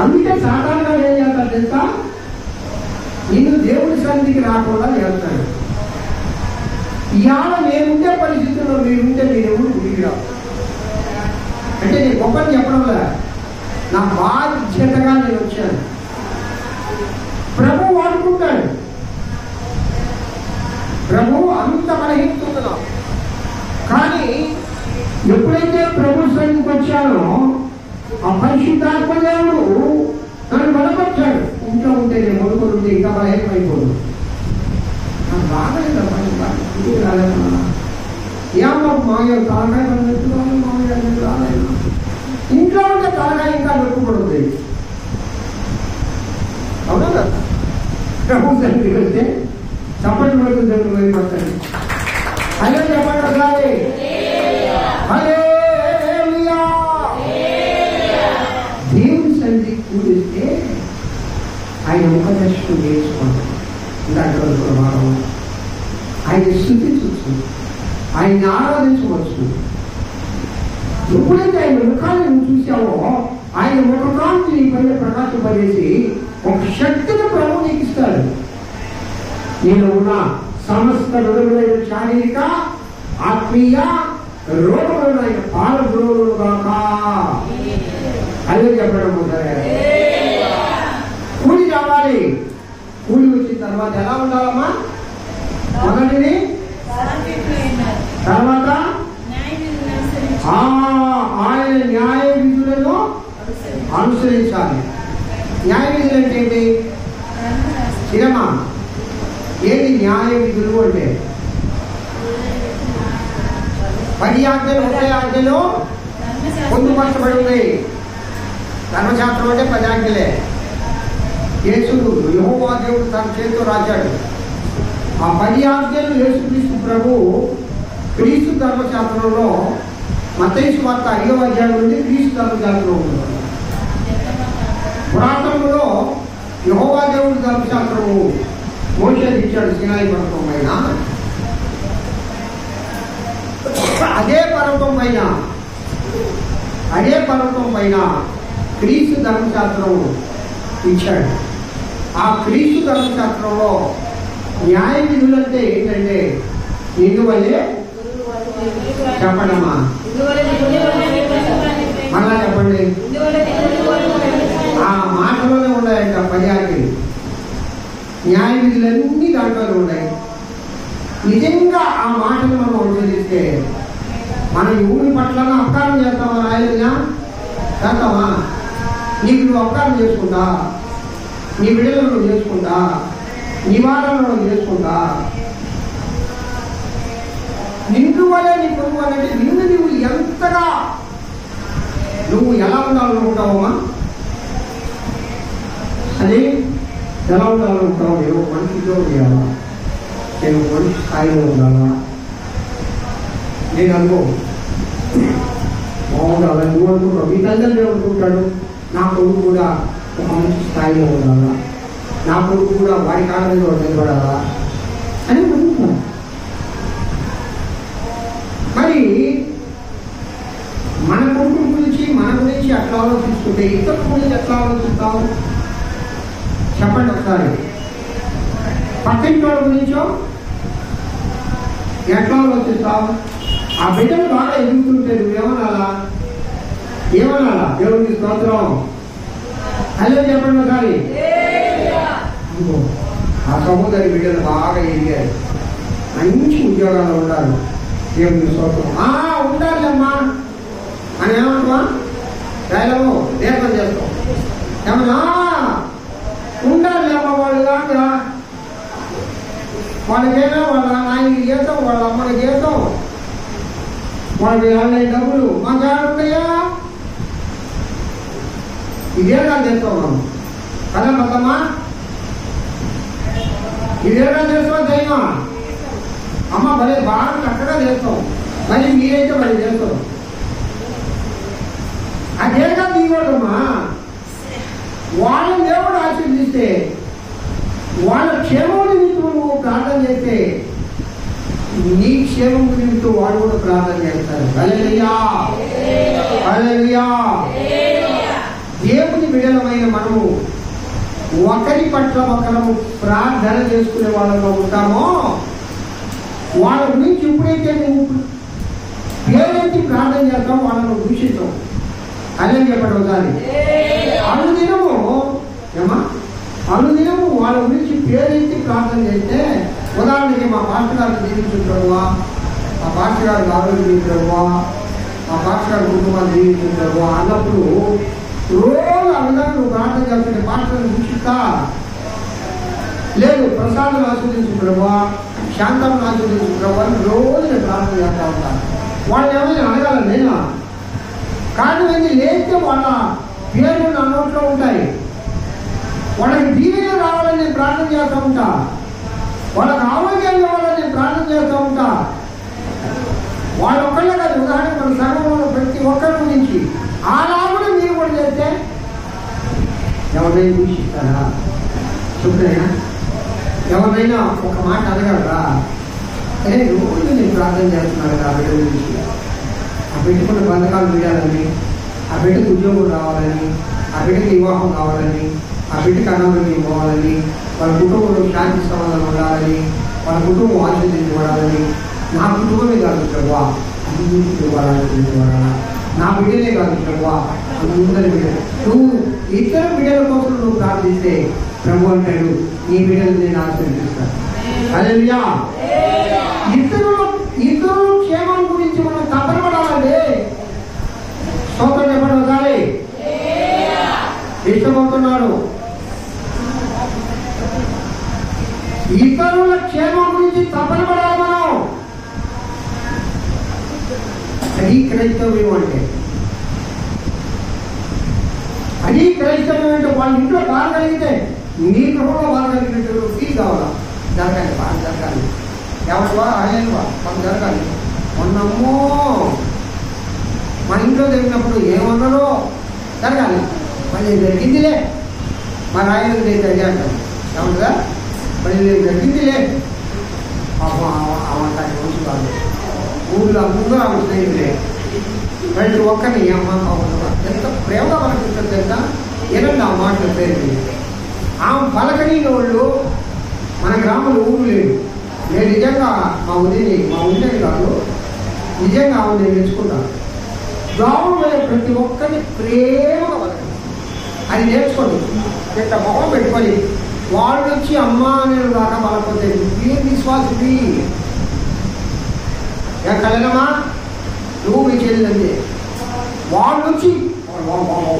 అందుకే సాధారణంగా ఏం చేస్తాడు తెలుసా? నిన్ను దేవుడి సన్నిధికి రాకుండా చేస్తాడు. ఇవాళ నేనుండే పరిస్థితుల్లో మీరుంటే మీరెవరు కూడిరా అంటే నేను గొప్పని చెప్పడం లేదు, నా బాధ్యతగా నేను వచ్చాను. ప్రభు వాడుకుంటాడు. ప్రభు అంత బలహీనత. కానీ ఎప్పుడైతే ప్రభు సన్నిధికి వచ్చానో ఆ పరిశుద్ధాత్మ దేవుడు నన్ను బలపరిచాడు. ఇంట్లో ఉంటే నేను మొదలుకుంటే ఇంకా బలహీనమైపోదు. నాకు రాలేదమ్మా, ఇంటికి రాలేదమ్మా, ఏమో మామయ్య తలకాయ పనిచేస్తున్నాను, మామయ్య రాలేదు. ఇంట్లో ఉంటే తలకాయ ఇంకా నొప్పుపడుతుంది. అవునా కదా? ప్రభు సన్నిధికి వస్తే చప్పటి పడుతుంది, దేవుడు పడతాడు. అదే చెప్పండి ఒకసారి. దేవుని సన్నిధి కూడిస్తే ఆయన ముఖ దర్శనం చేసుకుంటాం. ఇందాక వారం ఆయన స్థుతించవచ్చు, ఆయన్ని ఆరాధించవచ్చు. ఎప్పుడైతే ఆయన ముఖాన్ని నువ్వు చూసావో ఆయన ముఖకాంతి నీ పైన ప్రకాశింపజేసి ఒక శక్తిని ప్రభు నీకు ఇస్తాడు. నేను ఉన్న సమస్త విధములైన శారీరక ఆత్మీయ రోగములైన పాలద్రోగులు కాక అదే చెప్పడం సరే. కూలి రావాలి. కూలి వచ్చిన తర్వాత ఎలా ఉండాలమ్మా? మొదటిది, తర్వాత ఆయన న్యాయ విధులను అనుసరించాలి. న్యాయ విధులు అంటే ఏంటి? సినిమా ఏంటి న్యాయ విధులు అంటే? 10 ఆజ్ఞలు 30 ఆజ్ఞలు పొందుపరచబడి ఉన్నాయి. ధర్మశాస్త్రం అంటే 10 ఆజ్ఞలే. యేసుడు యెహోవా దేవుడు తన చేతితో రాశాడు. ఆ 10 ఆజ్ఞలు యేసుక్రీస్తు ప్రభు క్రీస్తు ధర్మశాస్త్రంలో మత్తయి సువార్త 5వ అధ్యాయం నుండి క్రీస్తు ధర్మశాస్త్రం ఉంటుంది. పురాతనంలో యెహోవా దేవుడు ధర్మశాస్త్రము మోషేకి ఇచ్చాడు సీనాయి పర్వతం పైన. అదే పర్వతం పైన క్రీస్తు ధర్మశాస్త్రం ఇచ్చాడు. ఆ క్రీస్తు ధర్మశాస్త్రంలో న్యాయ విధులంటే ఏంటంటే నిన్ను వల్లే చెప్పడమా? మళ్ళా చెప్పండి. ఆ మాటలోనే ఉన్నాయంట 10 ఆజ్ఞలు. న్యాయ విధులన్నీ దాంట్లోనే ఉన్నాయి. నిజంగా ఆ మాటను మనం అనుసరిస్తే మనం ఊరి పట్ల అపకారం చేస్తామా? రాయలుగా చేస్తామా? నీకు నువ్వు అపకారం చేసుకుంటా, నీ బిడ్డలను నువ్వు చేసుకుంటా, నివారణలు నువ్వు చేసుకుంటా, నిన్ను వల్లే నీ పొరుగు అంటే నిన్ను నువ్వు ఎంతగా నువ్వు ఎలా ఉండాలనుకుంటావమ్మా? అది ఎలా ఉండాలనుకుంటావు? నేను మనిషితో ఉండాలా, నేను మనిషి స్థాయిలో ఉండాలా, నేను అనుకో బాగుండాలా, నువ్వు అనుకుంటావు. మీ తల్లిదండ్రులు ఏమనుకుంటాడు? నా కొడుకు కూడా ఒక మంచి స్థాయిలో ఉండాలా, నా కొడుకు కూడా వాడి కాళ్ళ మీద నిలబడాలా అని అనుకుంటాను. మరి మన కుటుంబం గురించి మన గురించి ఎట్లా ఆలోచించుకుంటే ఇతరుల గురించి ఎట్లా ఆలోచిస్తాం చెప్పండి ఒకసారి. పక్కింటి వాళ్ళ గురించో ఎట్లా ఆలోచిస్తాం? ఆ బిడ్డలు బాగా ఎదుగుతుంటే నువ్వేమనాలా? దేవుడికి స్తోత్రం. హలో చెప్పండి ఒకసారి. ఆ సహోదరి బిడ్డలు బాగా ఎదిగారు, మంచి ఉద్యోగాలు ఉండాలి, దేవుడికి స్తోత్రం. ఉండాలమ్మా అని ఏమంటావా? డైలాగు లేఖనం చేస్తాం. ఏమన్నా ఉండాలమ్మా వాళ్ళు కాక వాళ్ళకేనా వాళ్ళ నాయనకి జీతం, వాళ్ళ అమ్మకి జీతం, వాళ్ళకి ఆన్లైన్ డబ్బులు మా జాగ్రత్తయ్యా ఇదేగా చేస్తాం మనం కదా మొత్తమ్మా. ఇదేగా చేస్తాం దైవం. అమ్మ భలే బాగా చక్కగా చేస్తాం, మరి మీరైతే మరి చేస్తాం. అదేగా దిగోడమ్మా. వాళ్ళ దేవుడు ఆశీర్దిస్తే వాళ్ళ క్షేమం నిమిత్తం నువ్వు ప్రార్థన చేస్తే నీ క్షేమం నిమిత్తం వాడు కూడా ప్రార్థన చేస్తారు. హల్లెలూయా హల్లెలూయా. దేవుని బిడ్డలమైన మనము ఒకరి పట్ల ఒకరము ప్రార్థన చేసుకునే వాళ్ళలో ఉంటామో వాళ్ళ గురించి ఎప్పుడైతే నువ్వు పేరెత్తి ప్రార్థన చేస్తావు వాళ్ళను దూషిస్తావు. అదే చెప్పడం ఒకసారి. అనుదినము వాళ్ళ గురించి పేరెత్తి ప్రార్థన చేస్తే, ఉదాహరణకి మా పాస్టర్ గారిని దీవించుకుంటారువా, మా పాస్టర్ గారికి ఆరోగ్యం దీవించారువా, మా పాస్టర్ గారి కుటుంబాన్ని దీవించుకుంటారువా అన్నప్పుడు రోజు ఆ విధంగా నువ్వు ప్రార్థన చేస్తుంటే పాస్టర్ని దూషిస్తా లేదు, ప్రసాదం ఆస్వాదించుకుంటారువా, శాంతం ఆస్వాదించుకుంటారువా అని రోజు నేను ప్రార్థన చేస్తా ఉంటాను. వాళ్ళు ఏమైనా అడగాల నేనా? కానీ అది లేస్తే వాళ్ళ పేర్లు నా నోట్లో ఉంటాయి. వాళ్ళకి దీవెన రావాలని నేను ప్రార్థన చేస్తూ ఉంటా, వాళ్ళకి ఆరోగ్యం కావాలని నేను ప్రార్థన చేస్తూ ఉంటా. వాళ్ళ ఒక్కళ్ళే కాదు, ఉదాహరణ మన సంఘంలో ప్రతి ఒక్కరి గురించి అలా కూడా మీరు కూడా చేస్తే ఎవరైనా దూషిస్తారా? చెప్తారా? ఎవరైనా ఒక మాట అడగలరా? అరే రోజు నేను ప్రార్థన చేస్తున్నాను ఆ బిడ్డ గురించి, ఆ బిడ్డకున్న బంధకాలు వీడాలని, ఆ బిడ్డకు ఉద్యోగం రావాలని, ఆ బిడ్డకి వివాహం కావాలని, ఆ బిడ్డకి అనారోగ్యం పోవాలని, వాళ్ళ కుటుంబంలో శాంతి సమాధానం ఉండాలని, వాళ్ళ కుటుంబం ఆశీర్వదించబడాలని, నా కుటుంబమే కాదు ప్రభువా అందరికీ వాడాలని, నా బిడ్డలే కాదు ప్రభువా అందరి బిడ్డలు. నువ్వు ఇతర బిడ్డల కోసం నువ్వు ప్రార్థిస్తే ప్రభు అంటాడు నీ బిడ్డలు నేను ఆశీర్వదిస్తాను. హల్లెలూయా. ఇతరుల క్షేమం గురించి మనం తప్పనపడాలండి. స్తోత్రం చెప్పండి ఒకసారి. ఇష్టమవుతున్నాడు. ఇతరుల క్షేమం గురించి తప్పనపడాలి మనం. అది క్రైస్తవ్యం అంటే. అది క్రైస్తవ్యం అంటే వాళ్ళ ఇంట్లో బాగా కలిగితే నీ గృహంలో బాగా కలిగినట్టు ఫీల్ కావాలా, జరగాలి, బాగా జరగాలి. ఎవరివా ఆయనవా మనం జరగాలి. మొన్నమ్మో మన ఇంట్లో జరిగినప్పుడు ఏమన్నారో జరగాలి, మళ్ళీ జరిగిందిలే మన ఆయన జరిగి అంటారు. ఏమంటుందా? మళ్ళీ జరిగిందిలే అవంతా రోజు కాదు. ఊళ్ళో అందరూ ఆమె స్నేహితులే, ప్రతి ఒక్కరిని అమ్మ ఎంత ప్రేమగా పలకరిస్తారు తెలుసా? ఏనండి ఆ మాటలు పేరు ఆమె పలకని వాళ్ళు మన గ్రామంలో ఊరు లేదు. నేను నిజంగా మా ఉదయం కాదు, నిజంగా ఆమె నేను నేర్చుకుంటాను. గ్రామంలో ప్రతి ఒక్కరిని ప్రేమగా పలకరి, అది నేర్చుకోండి. ఇట్లా మొహం పెట్టుకొని వాళ్ళు వచ్చి అమ్మా నేను దాకా పలకపోతే ఏం విశ్వాసుడి ఎక్కడేనమ్మా నువ్వు మీ చెల్లిదండి వాళ్ళు వచ్చి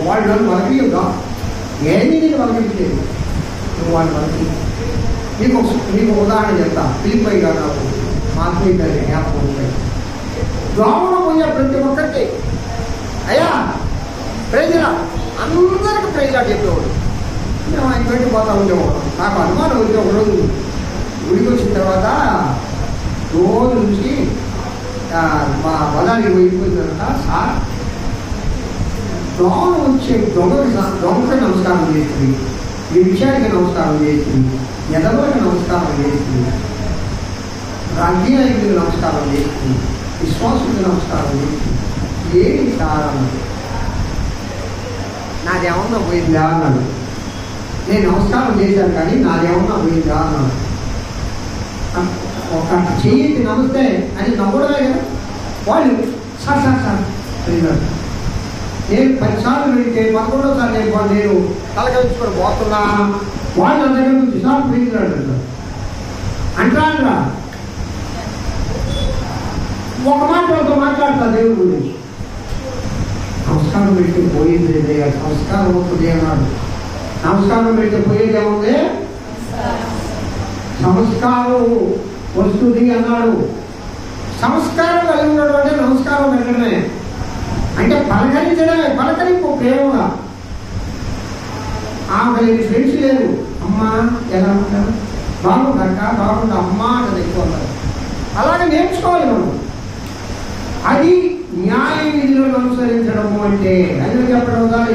వాళ్ళు నన్ను వలకియుగా ఏంది నేను వలకించలేదు, నువ్వు వాళ్ళు వలకి. మీకు ఉదాహరణ చెప్తా. ఫిలిప్పై గారు నాకు మా ఆత్మీయ జ్ఞాపకం ఉంటాయి. గ్రామంలో పోయే ప్రతి ఒక్కరికి అయ్యా ప్రైజ్లా అందరికీ ప్రైజ్లా చెప్పేవాడు. మేము ఆయన బయటకు పోతా ఉండేవాడు. నాకు అనుమానం వచ్చి ఒకరోజు గుడికి వచ్చిన తర్వాత రోజు నుంచి మా బలానికి పోయిపోయిందంట. సార్ దొంగ వచ్చే దొంగకి నమస్కారం చేస్తుంది, ఈ విషయానికి నమస్కారం చేస్తుంది, ఎదవలకు నమస్కారం చేస్తుంది, రాజకీయ నాయకులకు నమస్కారం చేస్తుంది, విశ్వాసుడికి నమస్కారం ఏమి కారణం? నాదేమన్నా పోయిందా అన్నాడు. నేను నమస్కారం చేశాను కానీ నాదేమన్నా పోయిందా అన్నాడు. ఒక చెయ్యి నమస్తే అని నవ్వడమే కదా. వాళ్ళు సార్ సార్ సార్ అడిగారు. నేను 10 సార్లు వెళ్తే 11వ సారి నేను తలకరించుకొని పోతున్నా. వాళ్ళు నా దగ్గర నుంచి సార్ ప్రీతిరాడు అంటారా. ఒక మాట వాళ్ళతో మాట్లాడతా దేవుడి గురించి. నమస్కారం పెడితే పోయేది లేదయ్యా, సంస్కారం వస్తుంది అన్నాడు. నమస్కారం పెడితే పోయేది ఏముంది? సంస్కారం వస్తుంది అన్నాడు. సంస్కారం కలిగి ఉండడం అంటే నమస్కారం పెట్టడమే, అంటే పలకరించడమే. పలకరింపు ప్రేమగా. ఆమె ఫ్రెండ్స్ లేరు. అమ్మా ఎలా ఉంటారు? బాగుందక్క, బాగుంది అమ్మా అని ఎక్కువ ఉంటారు. అలాగే నేర్చుకోవాలి మనం. అది న్యాయ విధులను అనుసరించడము అంటే అది చెప్పడం కాదు.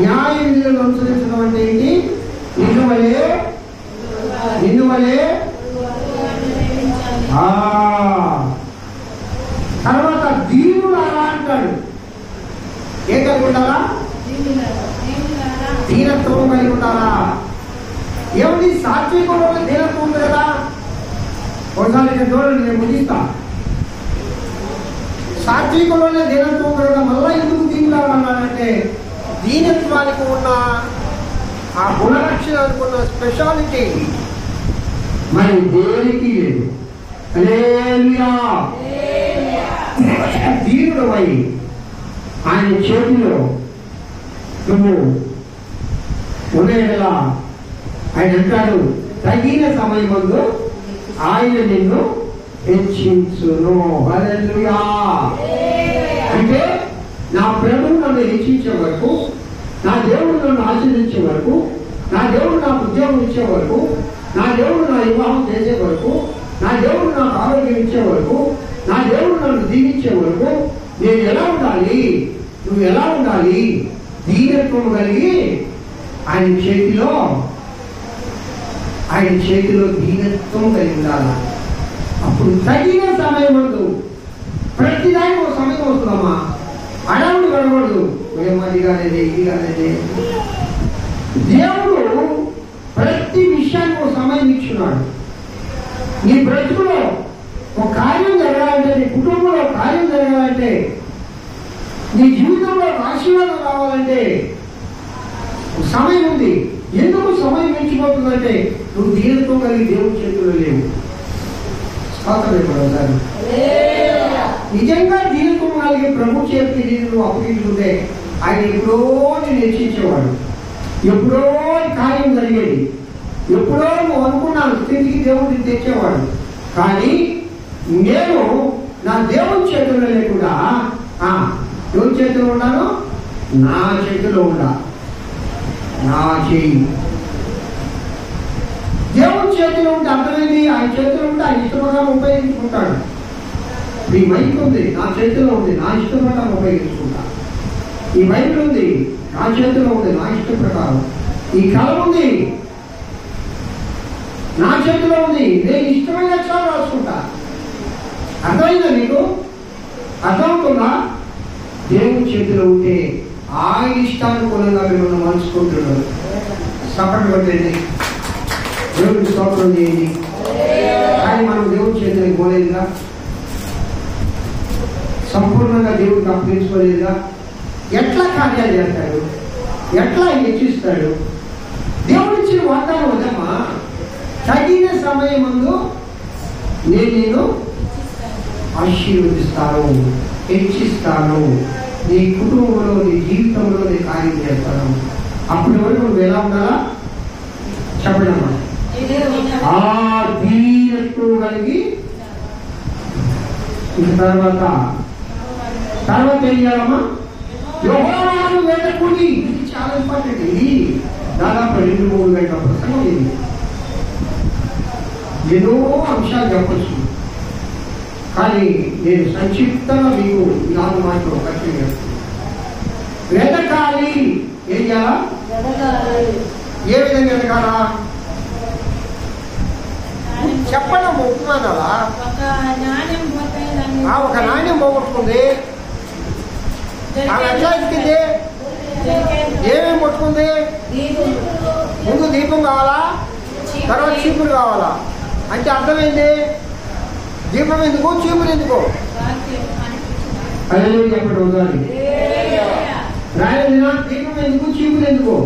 న్యాయ విధులను అనుసరించడం అంటే ఏంటి? నిన్ను వలే తర్వాత దీనులు అలా అంటాడు. ఏం కలిగి ఉండాలా? దీనత్వం కలిగి ఉండాలా? ఏమిటి? సాత్వికంలో దీనత్వం ఉంది కదా. ఒకసారి చూడండి, నేను ముగిస్తా. సాత్వికంలోనే దీనత్వం కదా. మళ్ళా ఎందుకు దీనులు అన్నాడంటే దీనత్వానికి ఉన్న ఆ గుణలక్షణానికి ఉన్న స్పెషాలిటీ మరి దేనికి లేదు. దీనుడు అయి ఆయన చేతిలో నువ్వు ఉండేలా ఆయన అంటాడు, తగిన సమయం ముందు ఆయన నిన్ను హెచ్చించును. హల్లెలూయా. అంటే నా ప్రభువు నన్ను హెచ్చించే వరకు, నా దేవుడు నన్ను ఆశీర్వదించే వరకు, నా దేవుడు నాకు ఉద్యోగం ఇచ్చే వరకు, నా దేవుడు నా వివాహం చేసే వరకు, నా దేవుడు నాకు ఆరోగ్యం ఇచ్చే వరకు, నా దేవుడు నన్ను దీవించే వరకు నేను ఎలా ఉండాలి? నువ్వు ఎలా ఉండాలి? దీనత్వం కలిగి ఆయన చేతిలో దీనత్వం కలిగి ఉండాలి. అప్పుడు తగిన సమయం ముందు ప్రతిదానికి ఒక సమయం వస్తుందమ్మా. అడవుడు పడకూడదు. ఏమది కాలేదే, ఇది కాలేదే. దేవుడు ప్రతి విషయానికి ఒక సమయం ఇచ్చున్నాడు. నీ బ్రతుకులో ఒక కార్యం జరగాలంటే, నీ కుటుంబంలో కార్యం జరగాలంటే, నీ జీవితంలో ఆశీర్వాదం రావాలంటే సమయం ఉంది. ఎందుకు సమయం మించిపోతుందంటే నువ్వు దీనత్వం కలిగి దేవుడి చేతుల్లో లేవు. నిజంగా దీనత్వం కలిగి ప్రభు చేతికి నువ్వు అప్పగించుకుంటే ఆయన ఎప్పుడో నేను హెచ్చించేవాడు. ఎప్పుడో కార్యం జరిగేది. ఎప్పుడో నువ్వు అనుకున్నాను స్థితికి దేవుడిని తెచ్చేవాడు. కానీ నేను నా దేవుని చేతుల్లో లేకుండా ఎవరి చేతిలో ఉన్నాను? నా చేతిలో ఉండా. నా చేయి దేవుని చేతిలో ఉంటే అర్థమైంది. ఆయన చేతిలో ఉంటే ఆయన ఇష్టప్రకారం ఉపయోగించుకుంటాడు. ఈ మైక్ ఉంది, నా చేతిలో ఉంది, నా ఇష్ట ప్రకారం ఉపయోగించుకుంటా. ఈ బైబిల్ ఉంది, నా చేతిలో ఉంది, నా ఇష్ట ప్రకారం. ఈ కలం ఉంది, నా చేతిలో ఉంది, నేను ఇష్టమైన అక్షరాలు రాసుకుంటా. అర్థమైందా నీకు? అర్థమవుతుందా? దేవుని చేతిలో ఉంటే ఆయన ఇష్టానుకూలంగా మిమ్మల్ని మలుచుకుంటున్నాడు. సపరేట్ పెట్టండి, దేవుడికి స్తోత్రం చేయండి. కానీ మనం దేవుడి చేతిలోకి పోలేదుగా, సంపూర్ణంగా దేవుడికి అప్పగించుకోలేదుగా. ఎట్లా కార్యాలు చేస్తాడు? ఎట్లా హెచ్చిస్తాడు? దేవుడు ఇచ్చిన వాగ్దానం వదమ్మా. తగిన సమయం ముందు నేను ఆశీర్వదిస్తాను, హెచ్చిస్తాను, నీ కుటుంబంలో, నీ జీవితంలో నీ కార్యం చేస్తాను. అప్పుడు వరకు నువ్వు ఎలా ఉండాలా చెప్పడమ్మా. ఆ దీనత్వం కలిగి తర్వాత ఏం చేయాలమ్మా? యెహోవాను వెతుకుడి. ఇది చాలా ఇంపార్టెంట్. ఇది దాదాపు 2-3 గంటల ప్రసంగం. ఇది ఎన్నో అంశాలు చెప్పచ్చు, కానీ నేను సంక్షిప్తంగా మీకు 4 మాటలు పరిచయం చేస్తాను. వెతకాలి. ఏం చేయాలా? ఏ విధంగా వెతకాలా చెప్పడం ఉపమానాలా? ఒక నాణ్యం పోతే ఒక నాణ్యం పోగొట్టుకుంది. ఆమె ఎట్లా ఎక్కింది? ఏమేమి పట్టుకుంది? ముందు దీపం కావాలా, తర్వాత చీపురు కావాలా? అంటే అర్థమైంది. దీపం ఎందుకు, చీపురు ఎందుకు? అదే చెప్పండి ఒకసారి. రాయన దీపం ఎందుకు, చీపురు ఎందుకు?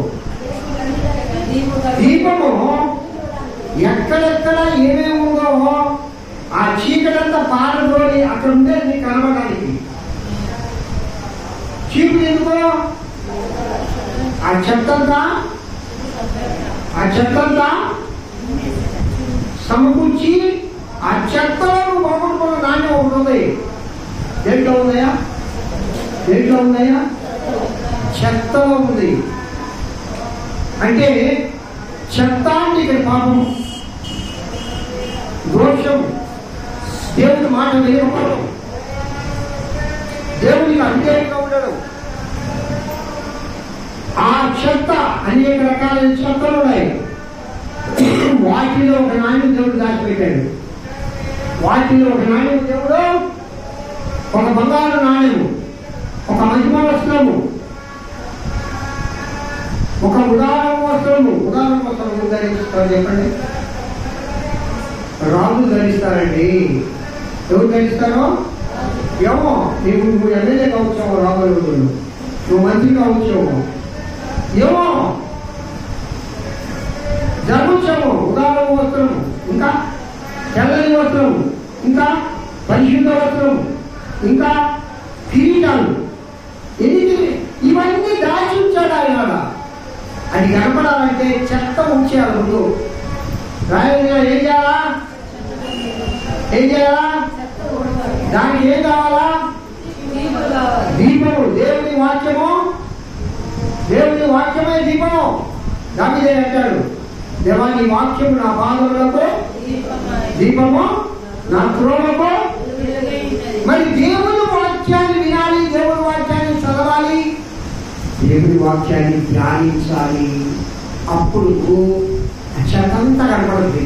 దీపము ఎక్కడెక్కడ ఏమేమి ఉందో ఆ చీకటంతా పారదోడి అక్కడ ఉండేది కనబడడానికి. చీపురు ఎందుకు? ఆ చెత్తంతా సమకూర్చి ఆ చెత్తలో పోగొట్టుకున్న నాణ్యం ఒకటి ఉంది. దేంట్లో ఉందయ్యా? చెత్తలో ఉంది. అంటే చెత్త అంటే ఇక్కడ పాపం, దోషం, దేవుడి మాట వేయకపోవడం, దేవుడికి అంతేగా ఉండడం. ఆ చెత్త అనేక రకాలైన చెత్తలు ఉన్నాయి. వాటిలో ఒక నాణ్యం దేవుడు దాచిపెట్టాడు. వాటిలో ఒక నాణ్యం దేవుడు, ఒక బంగారు నాణ్యము, ఒక మహిమ వస్త్రము, ఒక ఉదాహరణ వస్త్రము ధరిస్తారు. చెప్పండి. రాజు ధరిస్తారండి. ఎవరు ధరిస్తారో ఏమో. నువ్వు ఎమ్మెల్యే కావచ్చావు, రాబోయే రోజుల్లో నువ్వు మంత్రి కావచ్చావు, ఏమో ధర్మోత్సవం, ఉదాహరణ వస్త్రము, ఇంకా తెల్లని వస్త్రము, ఇంకా పరిశుద్ధ వస్త్రం, ఇంకా కిరీటాలు, ఇవన్నీ దాచి ఉంచాడు ఆయన. అది కనపడాలంటే చెత్త ఉంచేయాలి. ముందు రాయగా ఏం చేయాలా? దానికి ఏం కావాలా? దీపము. దేవుని వాక్యమే దీపము. దానిదే అంటాడు, దేవా నీ వాక్యము నా పాదములకు దీపము, నా త్రోవకు. మరి దేవుని వాక్యాన్ని వినాలి, దేవుని వాక్యాన్ని చదవాలి, దేవుని వాక్యాన్ని ధ్యానించాలి. అప్పుడు చెత్తంతా కనపడుతుంది.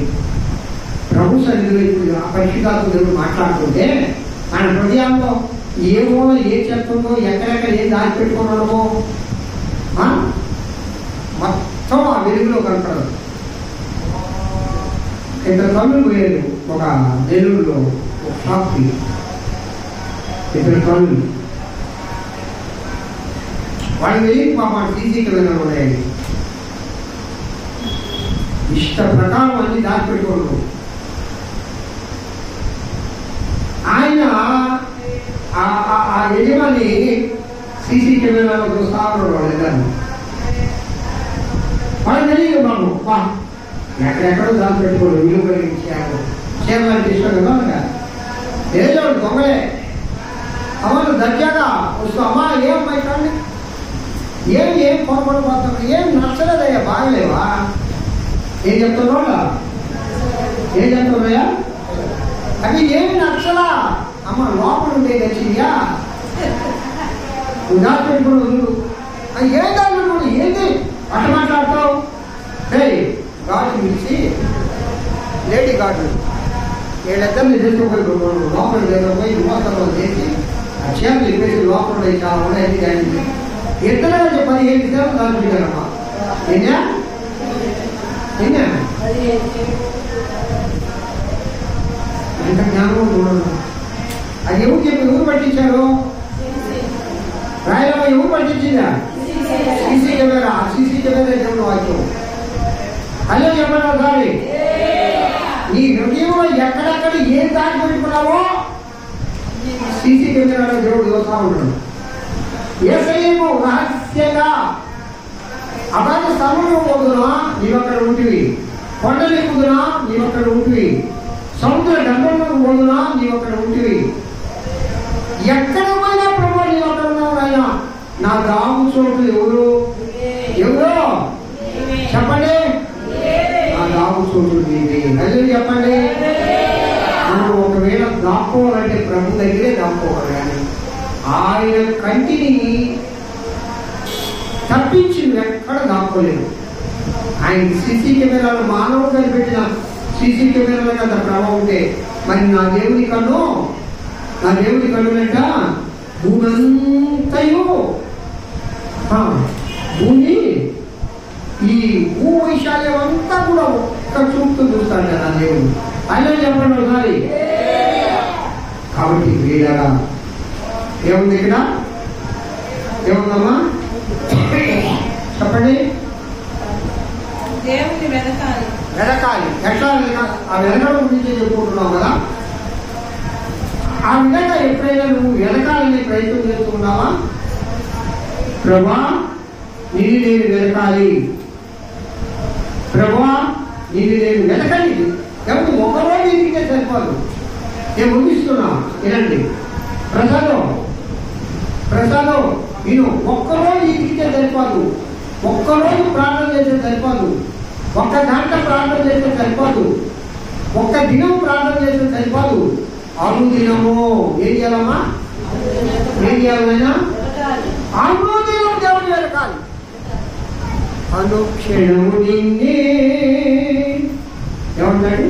ప్రభు సన్నిధిలో పరిశుద్ధాత్మ దేవుడు మాట్లాడుతుంటే ఆయన హృదయాల్లో ఏ మూల ఏ చెత్తంలో ఎక్కడెక్కడ ఏం దాచిపెట్టుకున్నాడో మొత్తం ఆ వెలుగులో కనపడదు. ఇద్దరు కళ్ళు పోయారు ఒక నెల్లూరులో ఒక షాప్కి. ఇద్దరు కళ్ళు వాళ్ళు వెళ్ళి మా సీసీ కెమెరాలు ఉన్నాయండి. ఇష్ట ప్రకారం అన్ని దాచిపెట్టుకోరు. ఆయన ఆ యజమాని సీసీ కెమెరాలో చూస్తా ఉన్నాడు. వాళ్ళు తెలియదు బాబు, ఎక్కడెక్కడో దాచిపెట్టుకోడు. విలువ కలిగించారు, చేయాలంటే ఇష్టం కదా. ఏదో దొంగలే అమ్మను దర్జాగా వస్తూ, అమ్మా ఏం బయటండి, ఏం పొరపడిపోతాం, ఏం నచ్చలేదయ్యా, బాగలేవా, ఏం చెప్తున్నాడా, అవి ఏమి నచ్చలా, అమ్మ లోపల ఉండే నచ్చియా దాచిపెట్టుకోడు. ఏం దాచిపెట్టుకోడు, ఏంటి అట్ట మాట్లాడతావు? గాజు పిలిచి లేడీ గాజు వీళ్ళిద్దరిని చేసుకోపోయి లోపల పోయి విమోచనలో చేసి ఆ చీరలు ఇప్పేసి లోపల చాలా ఉన్నాయి. దానికి ఇద్దరు 15 సేవలు దాని పెట్టారమ్మా. ఏనా ఎంత జ్ఞానం చూడండి. అది ఎవరు చెప్పి ఎవరు పట్టించారు? రాయలమ్మ ఎవరు పట్టించిందా? CC camera. సీసీ కెమెరా దేవుడు వాక్యం. అదే చెప్పండి ఒకసారి. నీ హృదయంలో ఎక్కడెక్కడ ఏం దాచి పెట్టుకున్నావో సీసీ కెమెరాలో దేవుడు చూస్తా ఉంటాడు. యేసయ్యకు రహస్యంగా అతని స్థలంలో పోదునా నీవక్కడ ఉంటివి, కొండలు ఎక్కుదునా నీవక్కడ ఉంటివి, సముద్ర గర్భంలోకి పోదునా నీవక్కడ ఉంటివి, ఎక్కడ పోయినా ప్రభు నీవక్కడ ఉన్నావు. ఆయన నా దాము చోటు ఎవరు చెప్పండి. నా దాము చోటు నీది. అదే చెప్పండి. మనం ఒకవేళ దాక్కోవాలంటే ప్రభు దగ్గరే దాక్కోవాలి. కానీ ఆయన కంటిని తప్పించి ఎక్కడ దాక్కోలేదు. ఆయన సీసీ కెమెరాలు మానవుడు కనిపెట్టిన సీసీ కెమెరాల కదా ప్రభావం ఉంటే మరి నా దేవుని కన్ను నా దేవుడి కన్నులంట భూమంతయు భూమి ఈ భూ వైశాల్యం అంతా కూడా ఒక్క చూపుతూ చూస్తాడు కదా దేవుడు. ఆయన చెప్పండి ఒకసారి. కాబట్టి వీళ్ళగా ఏముంది ఇక్కడ? ఏముందమ్మా చెప్పండి. దేవుని వెనకాలి. వెనకాలి ఎట్లా? ఆ వెనకడం గురించి చెప్పుకుంటున్నావు కదా. ఆ విధంగా ఎప్పుడైనా నువ్వు వెనకాలని ప్రయత్నం చేస్తున్నావా? ప్రభా నిన్ను నేను వెనకాలి, ప్రభా నిన్ను నేను వెనకాలి. ఎవరు ఒకరోజు ఇంటికే సరిపోదు. నేను ముగిస్తున్నా, వినండి. ప్రసాదం నేను ఒక్కరోజు ఇంటికే సరిపోదు, ఒక్కరోజు ప్రార్థన చేస్తే సరిపోదు, ఒక్క గంట ప్రార్థన చేస్తే సరిపోదు, ఒక్క దినం ప్రార్థన చేస్తే సరిపోదు. అనుదినము ఏం చేయాలమ్మా? ఏం చేయాలైనా అనుదినం దేవుని వెనకాలి. అనుక్షణము నిన్నే ఏమంటాడు?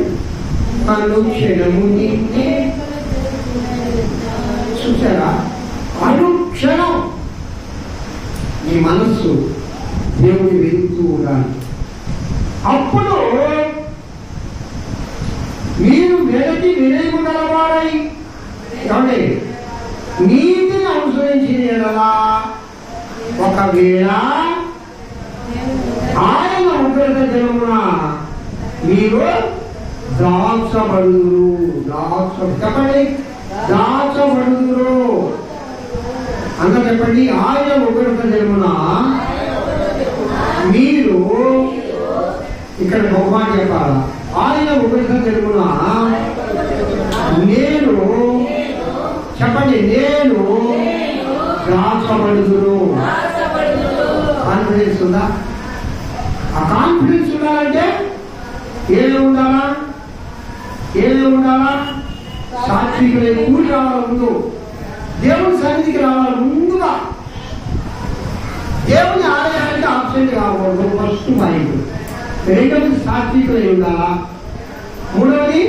అనుక్షణము నిన్నే. చూసారా? అనుక్షణం నీ మనస్సు దేవుని వెతుకుతూ ఉండాలి. అప్పుడు మీరు వెనక్కి వినయము గలవారై ఏమండి నీతిని అనుసరించిన ఎడలా ఒకవేళ ఆయన ఉగ్రత దినమున మీరు దాచబడుదురు. చెప్పండి, దాచబడుదురు అన్న చెప్పండి. ఆయన ఉగ్రత దినమున మీరు, ఇక్కడ గొప్ప చెప్పాలా? ఆయన ఉగ్రత దినమున నేను చెప్పండి, నేను దాచబడుదురు. కాన్ఫిడెన్స్ ఉందా? ఆ కాన్ఫిడెన్స్ ఉండాలంటే ఏమి ఉండాలా? సాత్వికులై కూడి రావాలి. ముందు దేవుని సన్నిధికి రావాలి. ముందుగా దేవుని ఆలయానికి ఆబ్సెంట్ కాకూడదు. First mind. రెండవది సాత్వికులై ఉండాలా. మూడవది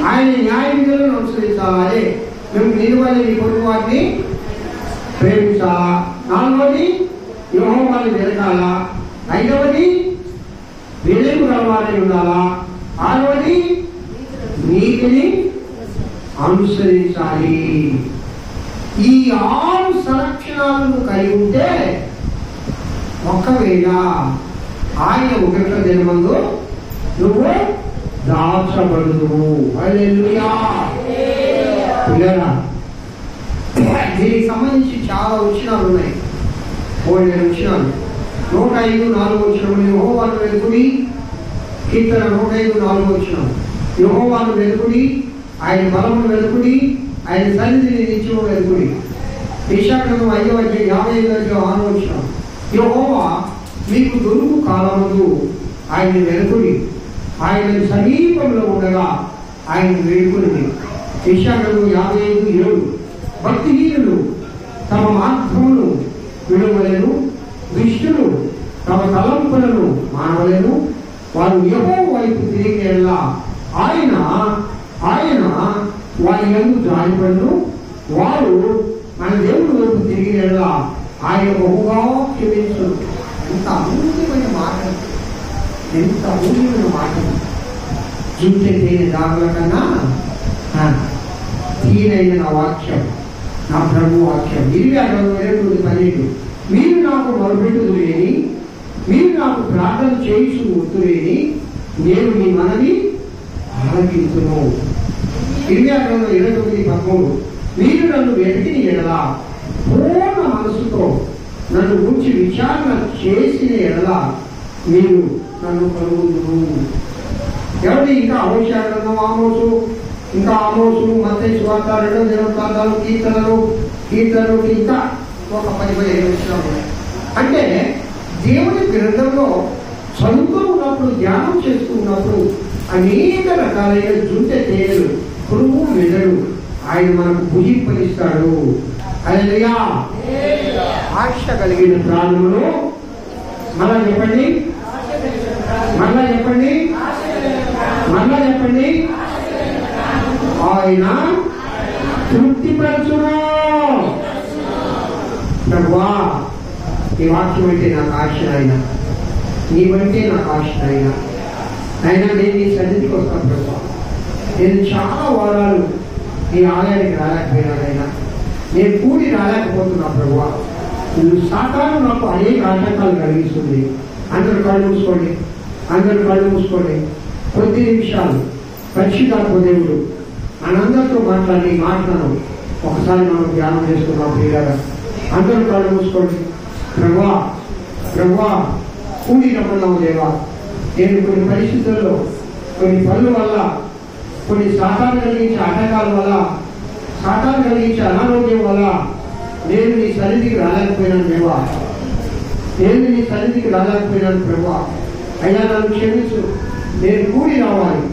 ఆయన న్యాయ విధులను అనుసరించాలి. మేము నిలువని నీ పొరుగు వారిని ప్రేమించాలా. నాలుగవది యెహోవాను వెతకాలా. ఐదవది వినయము గలవారై ఉండాలా. ఆరవది నీతిని అనుసరించాలి. ఈ 6 సంరక్షణాలను కలిగి ఉంటే ఒకవేళ ఆయన ఉగ్రత దినమందు నువ్వు దాచబడుదువు. హల్లెలూయా. దీనికి సంబంధించి చాలా వచనాలు ఉన్నాయి. 7 వచనాలు. 105:4 వచనం యెహోవాను వెతుకుడి. కీర్తన 105:4 వచనం యెహోవాను వెతుకుడి, ఆయన బలమును వెతుకుడి, ఆయన సన్నిధిని నిత్యము వెతుకుడి. యెషయా 5:55 వచనం యెహోవా మీకు దొరుకు కాలమందు ఆయన వెతుకుడి, ఆయన సమీపంలో ఉండగా ఆయన వేడుకుని. యెషయా 55:7 భక్తిహీనులు తమ మార్గమును విడవలేను, దుష్టులు తమ తలంపులను మానవలేను. వారు యెహోవా వైపు తిరిగేలా ఆయన వారి యందు జాలిపడును. వారు మన దేవుని వైపు తిరిగేలా ఆయన బహుగా క్షమించును. ఎంత అమూల్యమైన మాట, ఎంత అమూల్యమైన మాట. చూసే తేనె దాగుల కన్నా తీయనైన నా వాక్యం, నా ప్రభు వాక్యం. 22:12 మీరు నాకు మొదలుపెట్టుదురేని, మీరు నాకు ప్రార్థన చేయించు వద్దురేని, నేను మీ మనవి ఆలకించును. 22:13 మీరు నన్ను వెతికిన ఎడలా పూర్ణ మనసుతో నన్ను గురించి విచారణ చేసిన ఎడలా మీరు నన్ను కలుగుదురు. ఎవరి ఇంకా ఆమోసు మత్తయి సువార్త 2వ దినవృత్తాంతాలు కీర్తనలు ఇంకా ఒక 15 విషయాలు. అంటే దేవుని గ్రంథంలో చదువుతూ ఉన్నప్పుడు, ధ్యానం చేస్తూ ఉన్నప్పుడు అనేక రకాలైన జుంటె తేనెలు, పురుగు మెదడు ఆయన మనకు భుజింపనిస్తాడు. హల్లెలూయా. ఆశ కలిగిన ప్రాణములు మళ్ళా చెప్పండి. ఆయన తృప్తిపరచును. ప్రభువా నీ వాక్యం అంటే నాకు ఆశ అయినా, నీవంటే నాకు ఆశ అయినా నేను నీ సన్నిధికి వస్తాను ప్రభువా. నేను చాలా వారాలు నీ ఆలయానికి రాలేకపోయినానైనా, నేను కూడి రాలేకపోతున్నా ప్రభువా. నువ్వు సాతాను నాకు అనేక ఆటంకాలు కలిగిస్తుంది. అందరూ కళ్ళు మూసుకోండి, అందరూ కళ్ళు మూసుకోండి. కొద్ది నిమిషాలు పరిశుద్ధాత్మ దేవుడు మనందరితో మాట్లాడి మాట్లాడను ఒకసారి మనం ధ్యానం చేసుకున్నాం. ప్రియులారా అందరూ కళ్ళు మూసుకోండి. ప్రభువా ప్రభువా కూడి రమ్మన్నావు దేవా. నేను కొన్ని పరిస్థితుల్లో, కొన్ని పనుల వల్ల, కొన్ని సాతాను కలిగించే ఆటంకాల వల్ల, సాతాను కలిగించే అనారోగ్యం వల్ల నేను నీ సన్నిధికి రాలేకపోయినాను దేవా. నేను నీ సన్నిధికి రాలేకపోయినాను ప్రభువా. అయినా నన్ను క్షమించు. నేను కూడి రావాలి.